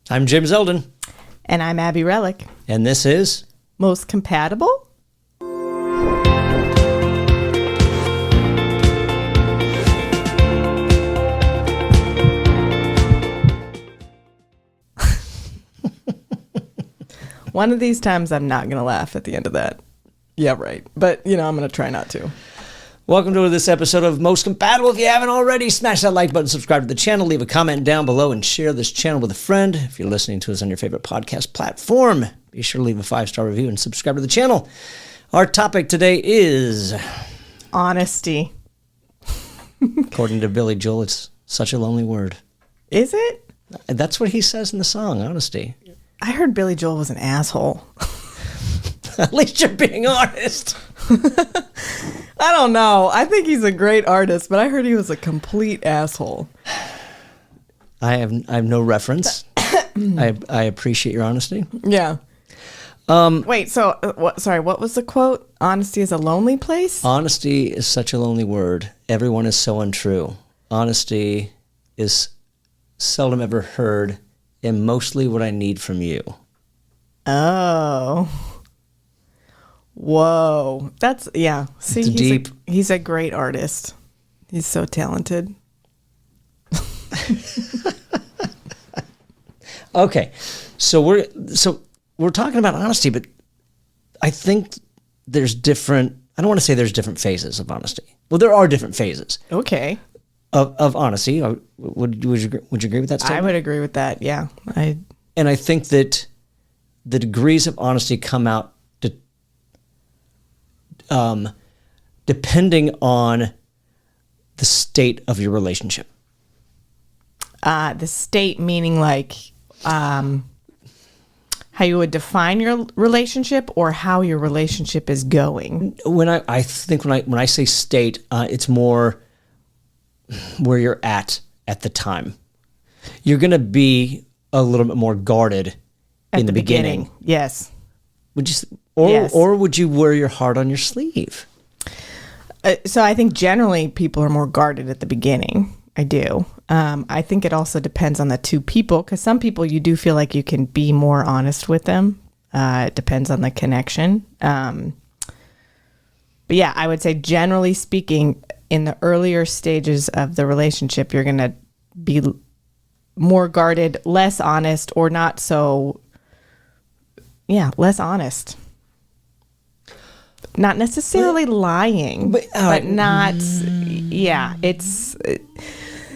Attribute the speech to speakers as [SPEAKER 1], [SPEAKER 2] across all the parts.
[SPEAKER 1] I'm James Elden.
[SPEAKER 2] And I'm Abby Relic.
[SPEAKER 1] And this is...
[SPEAKER 2] Most Compatible? One of these times I'm not going to laugh at the end of that. Yeah, right. But, I'm going to try not to.
[SPEAKER 1] Welcome to this episode of Most Compatible. If you haven't already, smash that like button, subscribe to the channel, leave a comment down below, and share this channel with a friend. If you're listening to us on your favorite podcast platform, be sure to leave a 5-star review and subscribe to the channel. Our topic today is...
[SPEAKER 2] honesty.
[SPEAKER 1] According to Billy Joel, it's such a lonely word.
[SPEAKER 2] Is it?
[SPEAKER 1] That's what he says in the song, honesty.
[SPEAKER 2] I heard Billy Joel was an asshole.
[SPEAKER 1] At least you're being honest.
[SPEAKER 2] I don't know. I think he's a great artist, but I heard he was a complete asshole.
[SPEAKER 1] I have no reference. I appreciate your honesty.
[SPEAKER 2] Yeah. Wait, so, what was the quote? Honesty is a lonely place?
[SPEAKER 1] Honesty is such a lonely word. Everyone is so untrue. Honesty is seldom ever heard and mostly what I need from you.
[SPEAKER 2] Oh. Whoa. That's, yeah. See,
[SPEAKER 1] it's deep.
[SPEAKER 2] He's a great artist. He's so talented.
[SPEAKER 1] Okay. So we're talking about honesty, but I think there's different, I don't want to say there's different phases of honesty. Well, there are different phases.
[SPEAKER 2] Okay.
[SPEAKER 1] Of honesty. Would you agree with that statement?
[SPEAKER 2] I would agree with that, yeah.
[SPEAKER 1] And I think that the degrees of honesty come out depending on the state of your relationship.
[SPEAKER 2] The state meaning like how you would define your relationship or how your relationship is going.
[SPEAKER 1] When I say state, it's more where you're at the time. You're going to be a little bit more guarded in the beginning.
[SPEAKER 2] Yes.
[SPEAKER 1] Would you, or would you wear your heart on your sleeve?
[SPEAKER 2] So I think generally people are more guarded at the beginning. I do. I think it also depends on the two people, because some people you do feel like you can be more honest with them. It depends on the connection. But yeah, I would say generally speaking, in the earlier stages of the relationship, you're going to be more guarded, less honest, or not so, less honest. Not necessarily lying, but not, it's,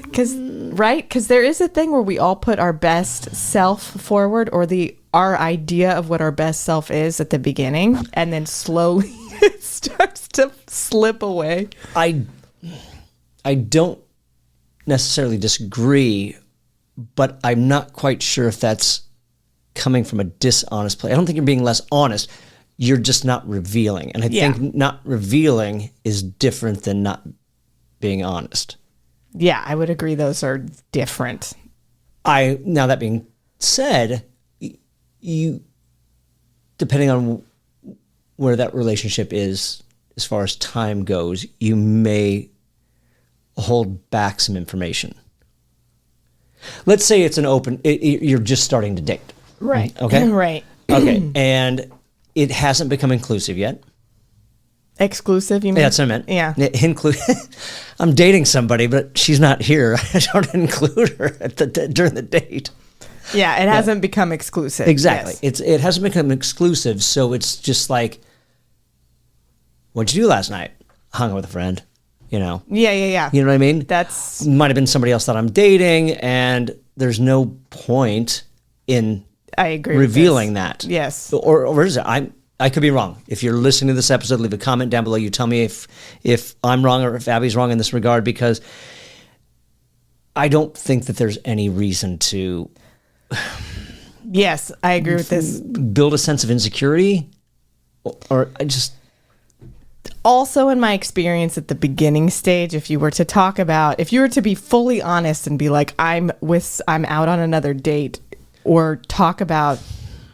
[SPEAKER 2] because there is a thing where we all put our best self forward, or our idea of what our best self is at the beginning, and then slowly it starts to slip away.
[SPEAKER 1] I don't necessarily disagree, but I'm not quite sure if that's coming from a dishonest place. I don't think you're being less honest. You're just not revealing. And I think not revealing is different than not being honest.
[SPEAKER 2] Yeah, I would agree those are different.
[SPEAKER 1] Now that being said, you, depending on where that relationship is as far as time goes, you may hold back some information. Let's say it's you're just starting to date.
[SPEAKER 2] Right.
[SPEAKER 1] Okay.
[SPEAKER 2] Right.
[SPEAKER 1] Okay. And it hasn't become inclusive yet.
[SPEAKER 2] Exclusive, you mean?
[SPEAKER 1] Yeah, that's what I meant.
[SPEAKER 2] Yeah.
[SPEAKER 1] I'm dating somebody, but she's not here. I don't include her during the date.
[SPEAKER 2] Yeah, it hasn't become exclusive.
[SPEAKER 1] Exactly.
[SPEAKER 2] Yes.
[SPEAKER 1] It hasn't become exclusive, so it's just like, what'd you do last night? Hung out with a friend,
[SPEAKER 2] Yeah.
[SPEAKER 1] You know what I mean?
[SPEAKER 2] That's...
[SPEAKER 1] Might have been somebody else that I'm dating, and there's no point in
[SPEAKER 2] I agree
[SPEAKER 1] revealing
[SPEAKER 2] with
[SPEAKER 1] that.
[SPEAKER 2] Yes.
[SPEAKER 1] Or is it? I could be wrong. If you're listening to this episode, leave a comment down below. You tell me if I'm wrong or if Abby's wrong in this regard, because I don't think that there's any reason to...
[SPEAKER 2] Yes, I agree with this.
[SPEAKER 1] Build a sense of insecurity, or I just...
[SPEAKER 2] Also, in my experience at the beginning stage, if you were to be fully honest and be like, I'm out on another date, or talk about,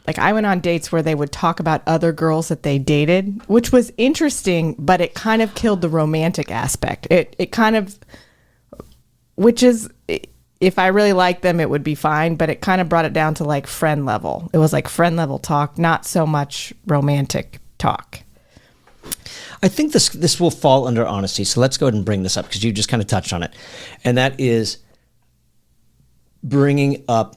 [SPEAKER 2] like, I went on dates where they would talk about other girls that they dated, which was interesting, but it kind of killed the romantic aspect. It kind of, which is, if I really liked them, it would be fine, but it kind of brought it down to like friend level. It was like friend level talk, not so much romantic talk.
[SPEAKER 1] I think this will fall under honesty. So let's go ahead and bring this up because you just kind of touched on it. And that is bringing up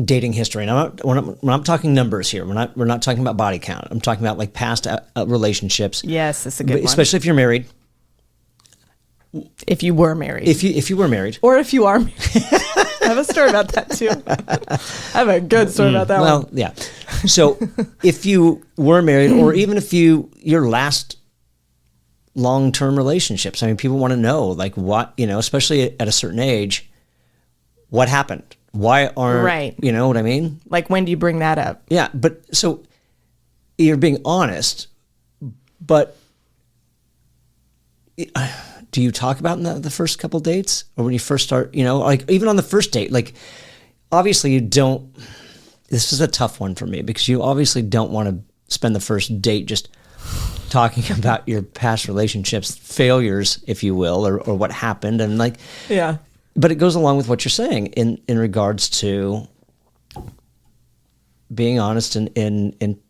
[SPEAKER 1] dating history. And when I'm talking numbers here, we're not talking about body count. I'm talking about like past relationships.
[SPEAKER 2] Yes, that's a good one.
[SPEAKER 1] Especially if you're married.
[SPEAKER 2] If you were married.
[SPEAKER 1] If you were married.
[SPEAKER 2] Or if you are married. I have a story about that too. I have a good story about that one.
[SPEAKER 1] Well, yeah. So if you were married, or even if your last long-term relationships, I mean, people want to know, like, what, especially at a certain age, what happened? Why aren't,
[SPEAKER 2] right.
[SPEAKER 1] You know what I mean?
[SPEAKER 2] Like, when do you bring that up?
[SPEAKER 1] Yeah, but so you're being honest, but do you talk about in the first couple dates, or when you first start, like even on the first date, like obviously you don't, this is a tough one for me because you obviously don't want to spend the first date just talking about your past relationships, failures, if you will, or what happened. And like,
[SPEAKER 2] yeah,
[SPEAKER 1] but it goes along with what you're saying in regards to being honest and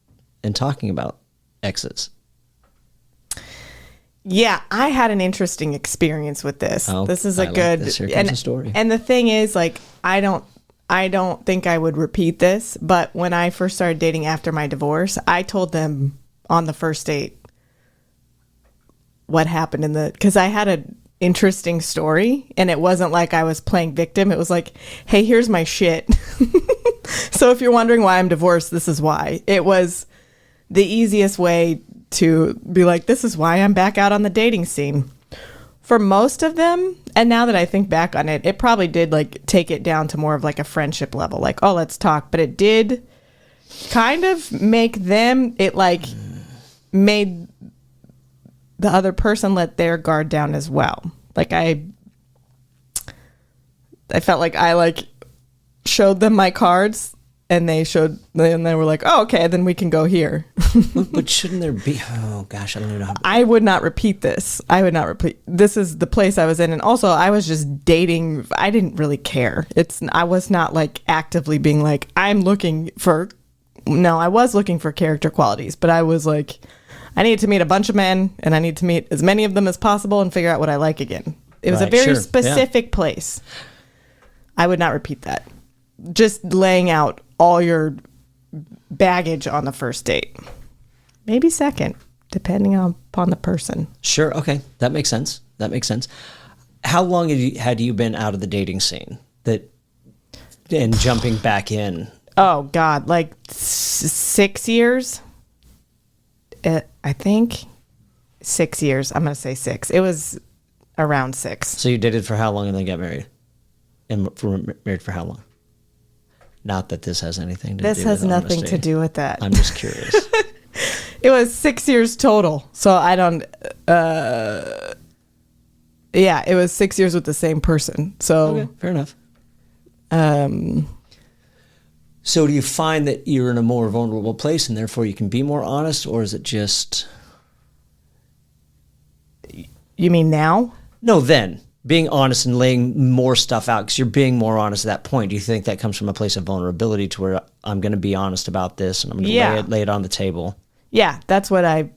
[SPEAKER 1] talking about exes.
[SPEAKER 2] Yeah, I had an interesting experience with this.
[SPEAKER 1] Oh,
[SPEAKER 2] this is a good
[SPEAKER 1] Here comes a story.
[SPEAKER 2] And the thing is, like, I don't think I would repeat this, but when I first started dating after my divorce, I told them on the first date what happened because I had an interesting story, and it wasn't like I was playing victim. It was like, hey, here's my shit. So if you're wondering why I'm divorced, this is why. It was the easiest way to be like, this is why I'm back out on the dating scene. For most of them, and now that I think back on it, it probably did like take it down to more of like a friendship level, like, oh, let's talk. But it did kind of make them, it like made the other person let their guard down as well. Like I felt like I like showed them my cards, and they were like, oh, okay, then we can go here.
[SPEAKER 1] But shouldn't there be, oh gosh, I don't even know how to...
[SPEAKER 2] I would not repeat this. This is the place I was in. And also I was just dating. I didn't really care. I was not like actively being like, I was looking for character qualities, but I was like, I need to meet a bunch of men, and I need to meet as many of them as possible and figure out what I like again. It was a very specific place. I would not repeat that. Just laying out all your baggage on the first date. Maybe second, depending upon the person.
[SPEAKER 1] Sure. Okay. That makes sense. How long had you been out of the dating scene and jumping back in?
[SPEAKER 2] Oh God, like 6 years. I think 6 years. I'm going to say 6. It was around 6.
[SPEAKER 1] So you dated for how long and then got married? And married for how long? Not that this has anything to do with
[SPEAKER 2] This has nothing to do with that.
[SPEAKER 1] I'm just curious.
[SPEAKER 2] It was 6 years total. So I don't, yeah, it was 6 years with the same person. So
[SPEAKER 1] okay, fair enough. So do you find that you're in a more vulnerable place and therefore you can be more honest, or is it just...
[SPEAKER 2] You mean now?
[SPEAKER 1] No, then. Being honest and laying more stuff out, because you're being more honest at that point. Do you think that comes from a place of vulnerability to where I'm going to be honest about this and I'm going to lay it on the table? Yeah,
[SPEAKER 2] that's what I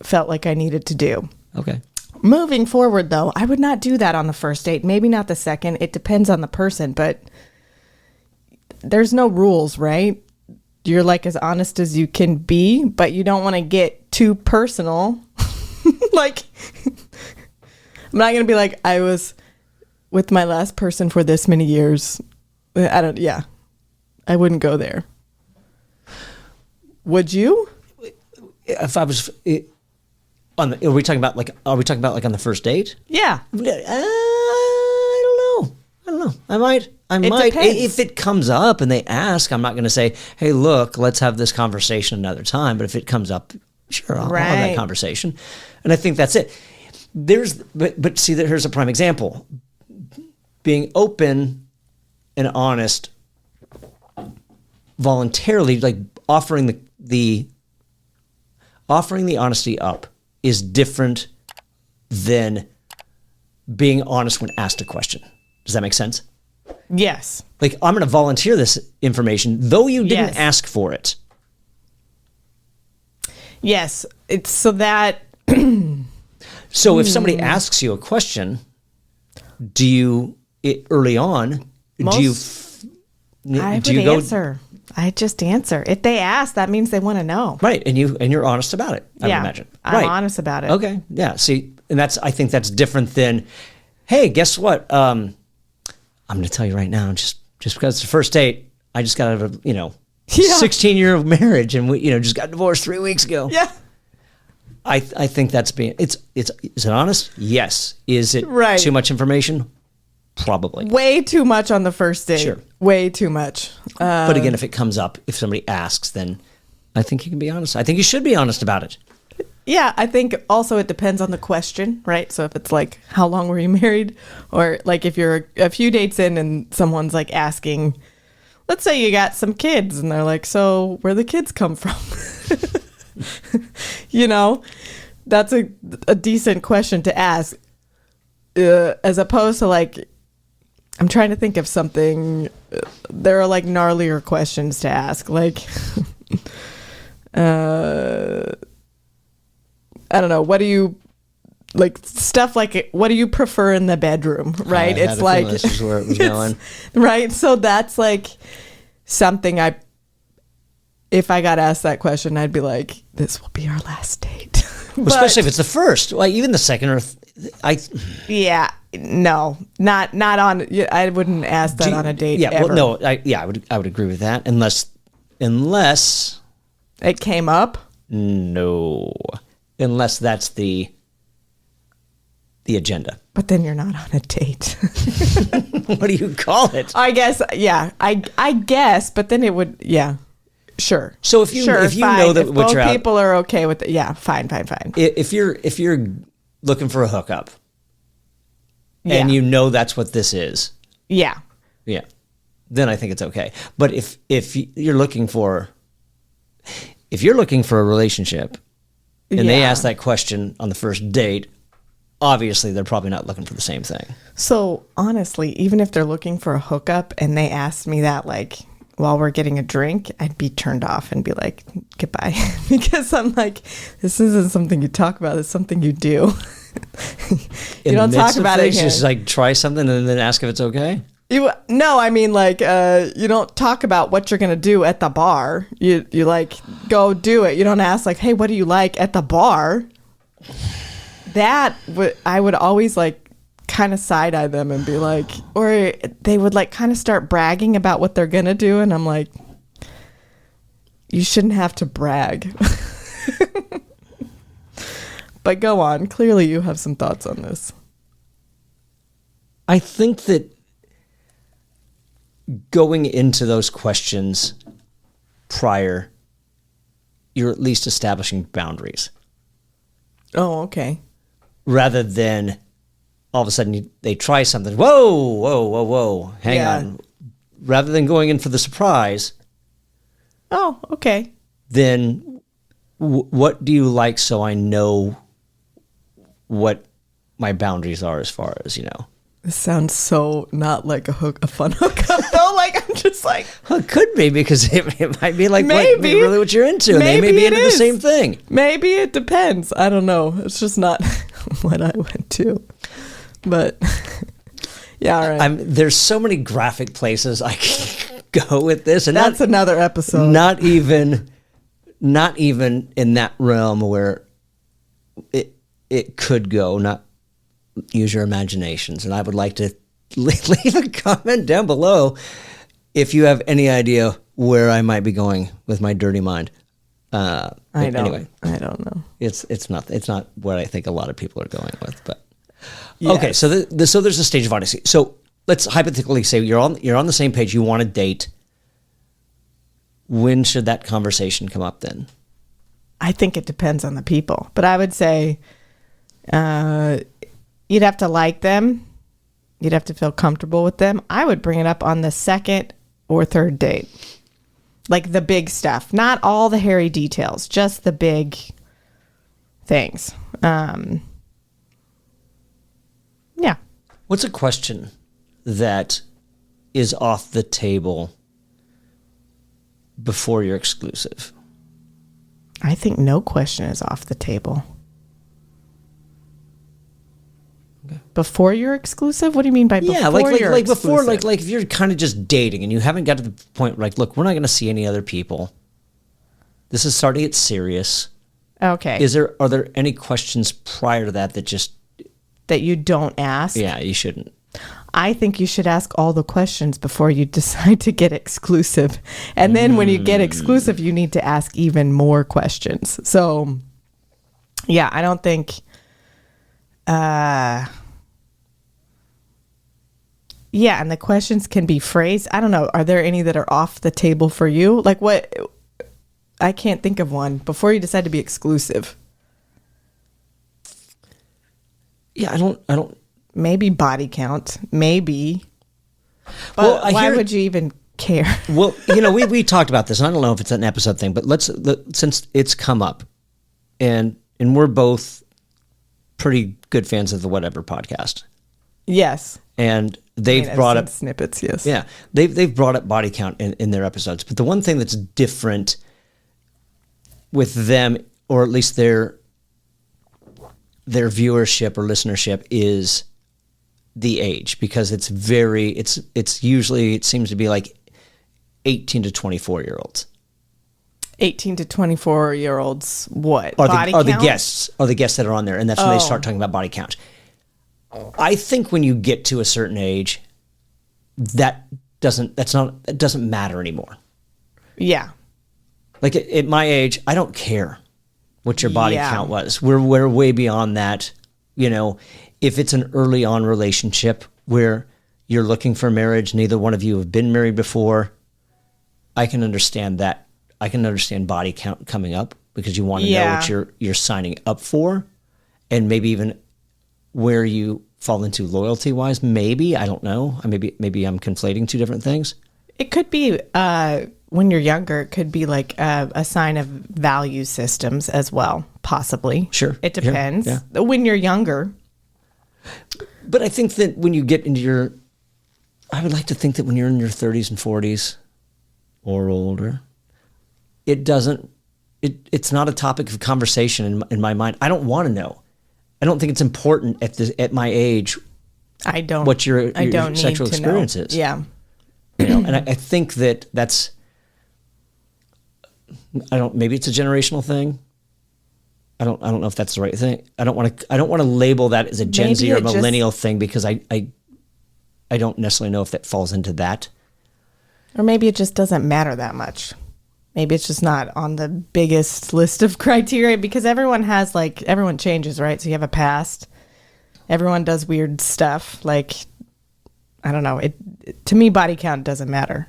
[SPEAKER 2] felt like I needed to do.
[SPEAKER 1] Okay.
[SPEAKER 2] Moving forward, though, I would not do that on the first date. Maybe not the second. It depends on the person, but there's no rules, right? You're like as honest as you can be, but you don't want to get too personal. Like... I'm not going to be like, I was with my last person for this many years. I wouldn't go there. Would you?
[SPEAKER 1] If I was are we talking about like on the first date?
[SPEAKER 2] Yeah.
[SPEAKER 1] I don't know. I might.
[SPEAKER 2] Depends.
[SPEAKER 1] If it comes up and they ask, I'm not going to say, hey, look, let's have this conversation another time. But if it comes up, sure, I'll have that conversation. And I think that's it. But see, here's a prime example. Being open and honest voluntarily, like offering the honesty up, is different than being honest when asked a question. Does that make sense?
[SPEAKER 2] Yes.
[SPEAKER 1] Like, I'm going to volunteer this information, though you didn't
[SPEAKER 2] Yes.
[SPEAKER 1] ask for it.
[SPEAKER 2] Yes. It's so that.
[SPEAKER 1] So if somebody asks you a question, early on,
[SPEAKER 2] I would answer. I just answer. If they ask, that means they want to know.
[SPEAKER 1] Right, and you're honest about it, I would imagine.
[SPEAKER 2] I'm honest about it.
[SPEAKER 1] Okay, yeah. See, and I think that's different than, hey, guess what? I'm going to tell you right now, just because it's the first date, I just got out of a 16-year marriage, and we just got divorced 3 weeks ago.
[SPEAKER 2] Yeah.
[SPEAKER 1] I think that's is it honest? Yes. Is it
[SPEAKER 2] right.
[SPEAKER 1] too much information? Probably.
[SPEAKER 2] Way too much on the first date.
[SPEAKER 1] Sure.
[SPEAKER 2] Way too much.
[SPEAKER 1] But again, if it comes up, if somebody asks, then I think you can be honest. I think you should be honest about it.
[SPEAKER 2] Yeah, I think also it depends on the question, right? So if it's like, how long were you married? Or like if you're a few dates in and someone's like asking, let's say you got some kids and they're like, so where the kids come from? That's a decent question to ask. As opposed to like, I'm trying to think of something. There are like gnarlier questions to ask. Like, I don't know. What do you like? Stuff like, what do you prefer in the bedroom? Right?
[SPEAKER 1] It's like this is where it was going.
[SPEAKER 2] Right. So that's like something if I got asked that question, I'd be like, this will be our last date.
[SPEAKER 1] Especially if it's the first, like even the second or
[SPEAKER 2] yeah, no, not on. I wouldn't ask that on a date.
[SPEAKER 1] Yeah,
[SPEAKER 2] ever.
[SPEAKER 1] well, no, I would agree with that unless
[SPEAKER 2] it came up.
[SPEAKER 1] No, unless that's the agenda.
[SPEAKER 2] But then you're not on a date.
[SPEAKER 1] What do you call it?
[SPEAKER 2] I guess, yeah, I guess, but then it would, yeah. Sure.
[SPEAKER 1] So if you know that what you're
[SPEAKER 2] both people are okay with it, yeah, fine.
[SPEAKER 1] If you're looking for a hookup, and you know that's what this is,
[SPEAKER 2] yeah,
[SPEAKER 1] then I think it's okay. But if you're looking for a relationship, and they ask that question on the first date, obviously they're probably not looking for the same thing.
[SPEAKER 2] So honestly, even if they're looking for a hookup and they asked me that, like, while we're getting a drink, I'd be turned off and be like, goodbye. Because I'm like, this isn't something you talk about. It's something you do. You don't talk about it here.
[SPEAKER 1] Just like try something and then ask if it's okay?
[SPEAKER 2] No, I mean like, you don't talk about what you're going to do at the bar. You like, go do it. You don't ask like, hey, what do you like at the bar? I would always like, kind of side eye them and be like, or they would like kind of start bragging about what they're gonna do, and I'm like, you shouldn't have to brag. But go on. Clearly you have some thoughts on this.
[SPEAKER 1] I think that going into those questions prior, you're at least establishing boundaries.
[SPEAKER 2] Oh, okay.
[SPEAKER 1] Rather than all of a sudden they try something. Whoa. Hang on. Rather than going in for the surprise.
[SPEAKER 2] Oh, okay.
[SPEAKER 1] Then what do you like so I know what my boundaries are as far as,
[SPEAKER 2] This sounds so not like a fun hookup though. Like, I'm just like.
[SPEAKER 1] Well, it could be because it might be like
[SPEAKER 2] maybe,
[SPEAKER 1] really what you're into. And they may be into the same thing.
[SPEAKER 2] Maybe it depends. I don't know. It's just not what I went to. But yeah, all right.
[SPEAKER 1] There's so many graphic places I can go with this, and
[SPEAKER 2] that's another episode.
[SPEAKER 1] Not even in that realm where it could go. Not use your imaginations, and I would like to leave a comment down below if you have any idea where I might be going with my dirty mind. Anyway,
[SPEAKER 2] I don't know.
[SPEAKER 1] It's not what I think a lot of people are going with, but.
[SPEAKER 2] Yes.
[SPEAKER 1] Okay, so so there's a stage of honesty. So let's hypothetically say you're on the same page. You want to date. When should that conversation come up then?
[SPEAKER 2] I think it depends on the people, but I would say you'd have to like them. You'd have to feel comfortable with them. I would bring it up on the second or third date, like the big stuff, not all the hairy details, just the big things. Yeah.
[SPEAKER 1] What's a question that is off the table before you're exclusive?
[SPEAKER 2] I think no question is off the table.
[SPEAKER 1] Okay.
[SPEAKER 2] Before you're exclusive? What do you mean by before you're exclusive?
[SPEAKER 1] Before, like if you're kind of just dating and you haven't got to the point where, like, look, we're not going to see any other people. This is starting to get serious.
[SPEAKER 2] Okay.
[SPEAKER 1] Are there any questions prior to that
[SPEAKER 2] that you don't ask?
[SPEAKER 1] Yeah, you shouldn't.
[SPEAKER 2] I think you should ask all the questions before you decide to get exclusive. And then when you get exclusive, you need to ask even more questions. So, yeah, I don't think... yeah, and the questions can be phrased. I don't know. Are there any that are off the table for you? Like what? I can't think of one. Before you decide to be exclusive.
[SPEAKER 1] Yeah, I don't...
[SPEAKER 2] Maybe body count. Maybe. But why would you even care?
[SPEAKER 1] Well, we talked about this, and I don't know if it's an episode thing, but since it's come up, and we're both pretty good fans of the Whatever podcast.
[SPEAKER 2] Yes.
[SPEAKER 1] And they've brought up
[SPEAKER 2] snippets, yes.
[SPEAKER 1] Yeah. They've brought up body count in their episodes. But the one thing that's different with them, or at least their viewership or listenership, is the age, because it's usually, it seems to be like 18 to 24-year-olds.
[SPEAKER 2] 18 to 24-year-olds, what?
[SPEAKER 1] Are
[SPEAKER 2] body
[SPEAKER 1] the
[SPEAKER 2] count?
[SPEAKER 1] guests that are on there, and that's when they start talking about body count. I think when you get to a certain age, that doesn't matter anymore.
[SPEAKER 2] Yeah.
[SPEAKER 1] Like at my age, I don't care what your body count was. We're way beyond that. If it's an early on relationship where you're looking for marriage, neither one of you have been married before, I can understand that. I can understand body count coming up because you want to know what you're signing up for, and maybe even where you fall into loyalty wise. Maybe, I don't know. Maybe I'm conflating two different things.
[SPEAKER 2] It could be when you're younger. It could be like a sign of value systems as well, possibly.
[SPEAKER 1] Sure,
[SPEAKER 2] it depends.
[SPEAKER 1] Yeah.
[SPEAKER 2] When you're younger.
[SPEAKER 1] But I think that when you get into I would like to think that when you're in your 30s and 40s or older, it's not a topic of conversation in my mind. I don't want to know. I don't think it's important at my age.
[SPEAKER 2] I don't.
[SPEAKER 1] What your
[SPEAKER 2] don't
[SPEAKER 1] sexual
[SPEAKER 2] need to
[SPEAKER 1] experience
[SPEAKER 2] know.
[SPEAKER 1] is.
[SPEAKER 2] Yeah.
[SPEAKER 1] And I think that's. Maybe it's a generational thing. I don't know if that's the right thing. I don't want to label that as a Gen Z or millennial thing, because I don't necessarily know if that falls into that.
[SPEAKER 2] Or maybe it just doesn't matter that much. Maybe it's just not on the biggest list of criteria, because everyone changes, right? So you have a past. Everyone does weird stuff. Like, I don't know. To me, body count doesn't matter.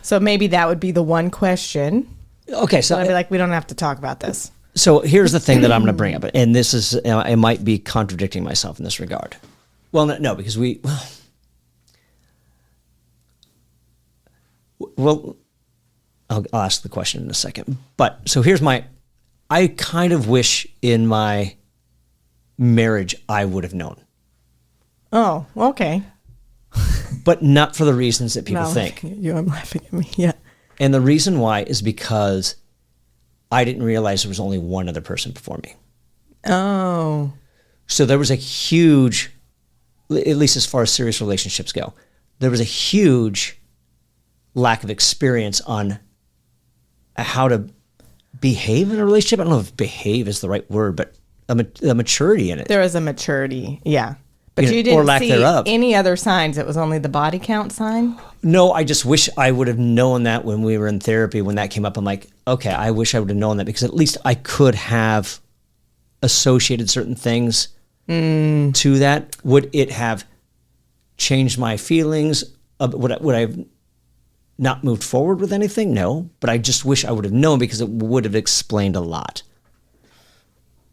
[SPEAKER 2] So maybe that would be the one question.
[SPEAKER 1] Okay. So
[SPEAKER 2] I'd be like, we don't have to talk about this.
[SPEAKER 1] So here's the thing that I'm going to bring up, and this is, I might be contradicting myself in this regard. Well, no, because I'll ask the question in a second. But so I kind of wish in my marriage I would have known.
[SPEAKER 2] Oh, okay.
[SPEAKER 1] But not for the reasons that people think.
[SPEAKER 2] I'm laughing at me, yeah.
[SPEAKER 1] And the reason why is because I didn't realize there was only one other person before me.
[SPEAKER 2] Oh.
[SPEAKER 1] So there was a huge, at least as far as serious relationships go, there was a huge lack of experience on how to behave in a relationship. I don't know if behave is the right word, but a maturity in it.
[SPEAKER 2] There was a maturity, yeah. But you didn't
[SPEAKER 1] or lack
[SPEAKER 2] see
[SPEAKER 1] thereof.
[SPEAKER 2] any other signs. It was only the body count sign?
[SPEAKER 1] No, I just wish I would have known that when we were in therapy. When that came up, I'm like, okay, I wish I would have known that, because at least I could have associated certain things to that. Would it have changed my feelings? Would I have not moved forward with anything? No, but I just wish I would have known, because it would have explained a lot.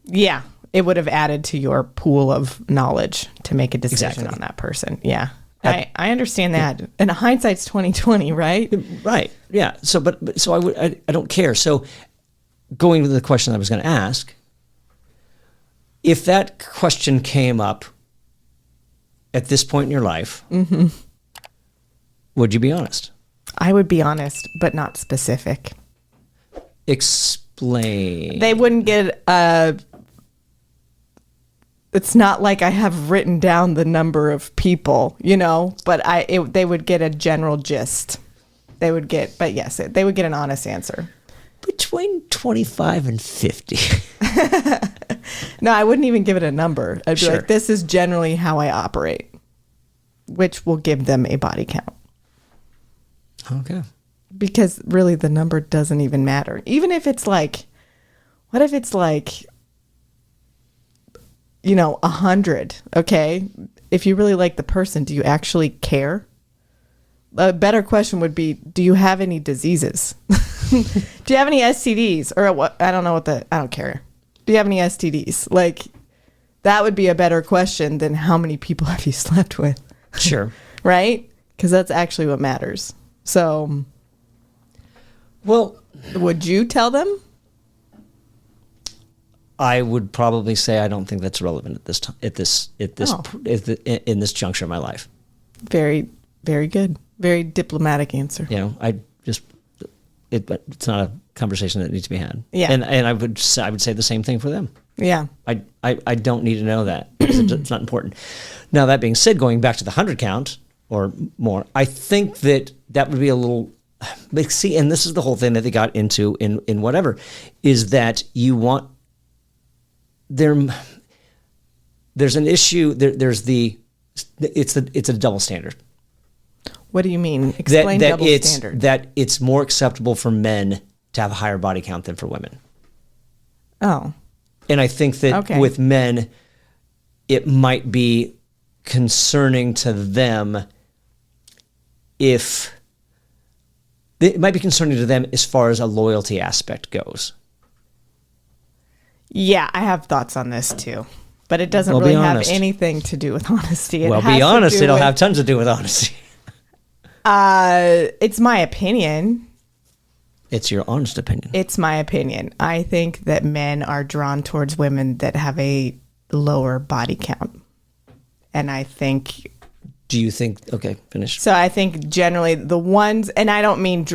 [SPEAKER 2] Yeah, it would have added to your pool of knowledge to make a decision
[SPEAKER 1] Exactly.
[SPEAKER 2] on that person. Yeah. I understand that. And hindsight's 2020, right?
[SPEAKER 1] Right. Yeah. So, I don't care. So, going to the question I was going to ask, if that question came up at this point in your life, would you be honest?
[SPEAKER 2] I would be honest, but not specific.
[SPEAKER 1] Explain.
[SPEAKER 2] They wouldn't get it's not like I have written down the number of people, but they would get a general gist. They would get an honest answer.
[SPEAKER 1] Between 25 and 50.
[SPEAKER 2] No, I wouldn't even give it a number. I'd be
[SPEAKER 1] Sure.
[SPEAKER 2] like, this is generally how I operate, which will give them a body count.
[SPEAKER 1] Okay.
[SPEAKER 2] Because really the number doesn't even matter. Even if it's like, what if it's like, 100, okay? If you really like the person, do you actually care? A better question would be, do you have any diseases? Do you have any STDs? Or what? I don't care. Do you have any STDs? Like, that would be a better question than how many people have you slept with?
[SPEAKER 1] Sure.
[SPEAKER 2] Right? Because that's actually what matters. So,
[SPEAKER 1] Well,
[SPEAKER 2] would you tell them?
[SPEAKER 1] I would probably say I don't think that's relevant at this time, in this juncture of my life.
[SPEAKER 2] Very, very good. Very diplomatic answer.
[SPEAKER 1] But it's not a conversation that needs to be had.
[SPEAKER 2] Yeah.
[SPEAKER 1] And I would say the same thing for them.
[SPEAKER 2] Yeah.
[SPEAKER 1] I don't need to know that. It's not important. Now, that being said, going back to the 100 count or more, I think that would be a little, see, and this is the whole thing that they got into in whatever, is that you want, there's an issue, it's a double standard.
[SPEAKER 2] What do you mean? Explain double standard.
[SPEAKER 1] That it's more acceptable for men to have a higher body count than for women.
[SPEAKER 2] Oh.
[SPEAKER 1] And I think that with men, it might be concerning to them as far as a loyalty aspect goes.
[SPEAKER 2] Yeah, I have thoughts on this too. But it doesn't really have anything to do with honesty.
[SPEAKER 1] Be honest, it'll have tons to do with honesty.
[SPEAKER 2] It's my opinion.
[SPEAKER 1] It's your honest opinion.
[SPEAKER 2] It's my opinion. I think that men are drawn towards women that have a lower body count. And I think...
[SPEAKER 1] Do you think... Okay, finish.
[SPEAKER 2] So I think generally the ones... And I don't mean...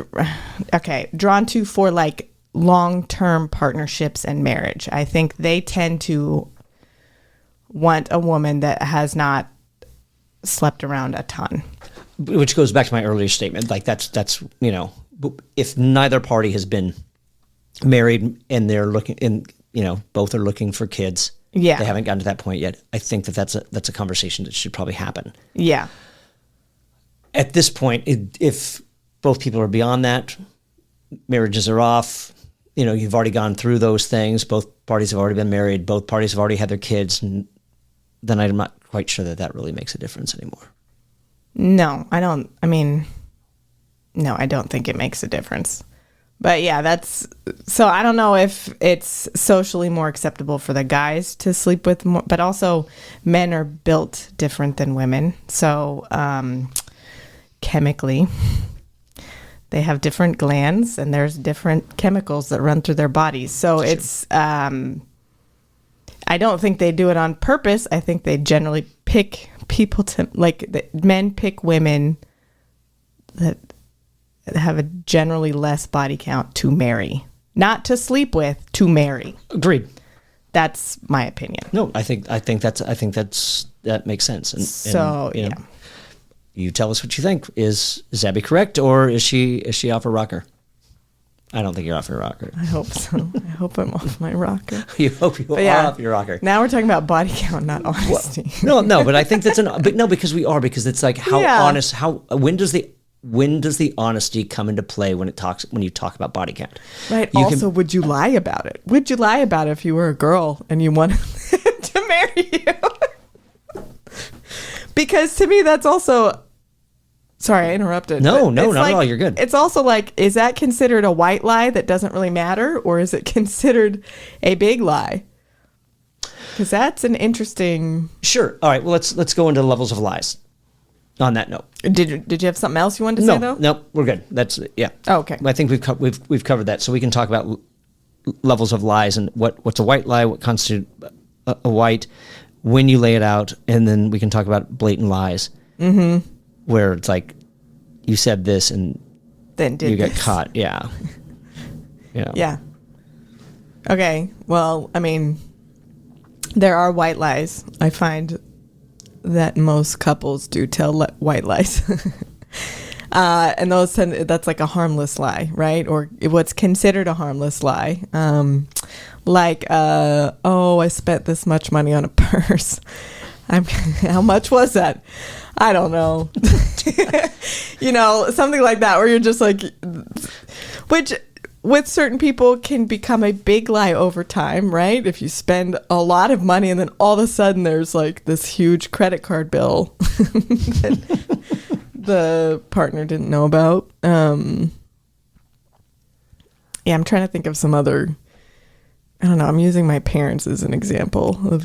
[SPEAKER 2] drawn to for like long-term partnerships and marriage. I think they tend to want a woman that has not slept around a ton.
[SPEAKER 1] Which goes back to my earlier statement. Like that's if neither party has been married and they're looking, both are looking for kids.
[SPEAKER 2] Yeah,
[SPEAKER 1] they haven't gotten to that point yet. I think that's a conversation that should probably happen.
[SPEAKER 2] Yeah.
[SPEAKER 1] At this point, if both people are beyond that, marriages are off. You've already gone through those things. Both parties have already been married. Both parties have already had their kids. And then I'm not quite sure that really makes a difference anymore.
[SPEAKER 2] No, I don't. No, I don't think it makes a difference. But yeah, so I don't know if it's socially more acceptable for the guys to sleep with more, but also men are built different than women. So chemically, they have different glands and there's different chemicals that run through their bodies. So it's, I don't think they do it on purpose. I think they generally pick people men pick women that have a generally less body count to marry, not to sleep with, to marry.
[SPEAKER 1] Agreed.
[SPEAKER 2] That's my opinion.
[SPEAKER 1] No, I think that makes sense. And you tell us what you think. Is Abby correct, or is she off her rocker? I don't think you're off your rocker.
[SPEAKER 2] I hope so. I hope I'm off my rocker.
[SPEAKER 1] You hope you are off your rocker.
[SPEAKER 2] Now we're talking about body count, not honesty.
[SPEAKER 1] Well, no, but I think that's because it's like how honest. When does the honesty come into play when you talk about body count?
[SPEAKER 2] Right. Would you lie about it? Would you lie about it if you were a girl and you wanted to marry you? Because to me, that's also. Sorry, I interrupted.
[SPEAKER 1] No, not at all. You're good.
[SPEAKER 2] It's also like, is that considered a white lie that doesn't really matter, or is it considered a big lie? Because that's an interesting.
[SPEAKER 1] Sure. All right. Well, let's go into levels of lies. On that note,
[SPEAKER 2] did you have something else you wanted to say though?
[SPEAKER 1] No, we're good. That's yeah.
[SPEAKER 2] Oh, okay.
[SPEAKER 1] I think we've covered that, so we can talk about levels of lies and what's a white lie, what constitutes a white, when you lay it out, and then we can talk about blatant lies, where it's like you said this and
[SPEAKER 2] then did
[SPEAKER 1] you got
[SPEAKER 2] this.
[SPEAKER 1] caught. Yeah.
[SPEAKER 2] Yeah. Okay. Well, I mean, there are white lies. I find that most couples do tell white lies. And that's like a harmless lie, right? Or what's considered a harmless lie. I spent this much money on a purse. How much was that? I don't know. Something like that, where you're just like, which with certain people can become a big lie over time, right? If you spend a lot of money and then all of a sudden there's like this huge credit card bill that the partner didn't know about. I'm trying to think of some other, I don't know, I'm using my parents as an example of,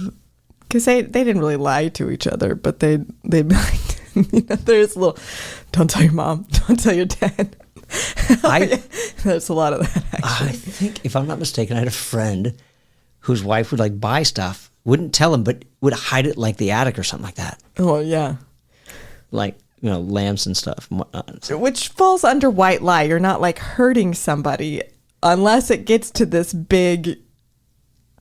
[SPEAKER 2] because they didn't really lie to each other, but they'd be like, there's a little, don't tell your mom, don't tell your dad. There's a lot of that, actually.
[SPEAKER 1] I think, if I'm not mistaken, I had a friend whose wife would like buy stuff, wouldn't tell him, but would hide it like the attic or something like that.
[SPEAKER 2] Oh, yeah.
[SPEAKER 1] Like, lamps and stuff and whatnot.
[SPEAKER 2] Which falls under white lie. You're not like hurting somebody unless it gets to this big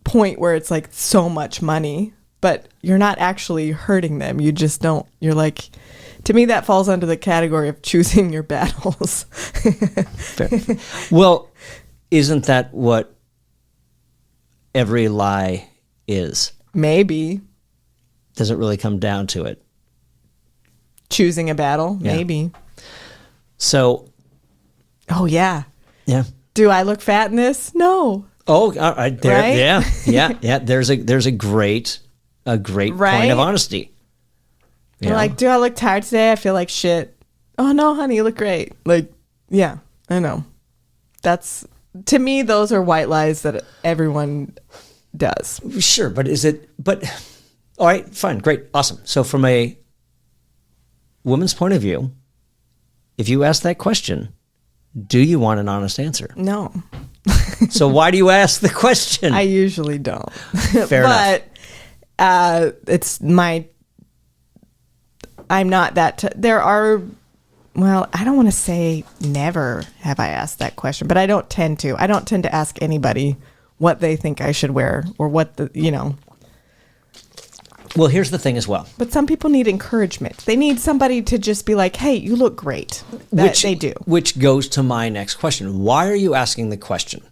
[SPEAKER 2] point where it's like so much money, but you're not actually hurting them. You just don't. You're like, to me, that falls under the category of choosing your battles.
[SPEAKER 1] Fair. Well, isn't that what every lie is?
[SPEAKER 2] Maybe.
[SPEAKER 1] Does it really come down to it?
[SPEAKER 2] Choosing a battle?
[SPEAKER 1] Yeah.
[SPEAKER 2] Maybe.
[SPEAKER 1] So.
[SPEAKER 2] Oh, yeah.
[SPEAKER 1] Yeah.
[SPEAKER 2] Do I look fat in this? No.
[SPEAKER 1] Oh, all right. There,
[SPEAKER 2] right?
[SPEAKER 1] Yeah. There's a great point of honesty.
[SPEAKER 2] You're like, do I look tired today? I feel like shit. Oh no, honey, you look great. Like, yeah, I know. That's, to me, those are white lies that everyone does.
[SPEAKER 1] Sure, but all right, fine, great, awesome. So from a woman's point of view, if you ask that question, do you want an honest answer?
[SPEAKER 2] No.
[SPEAKER 1] So why do you ask the question?
[SPEAKER 2] I usually don't.
[SPEAKER 1] Fair enough.
[SPEAKER 2] But I'm not that, I don't want to say never have I asked that question, but I don't tend to. I don't tend to ask anybody what they think I should wear or what
[SPEAKER 1] Well, here's the thing as well.
[SPEAKER 2] But some people need encouragement. They need somebody to just be like, hey, you look great. They do.
[SPEAKER 1] Which goes to my next question. Why are you asking the question?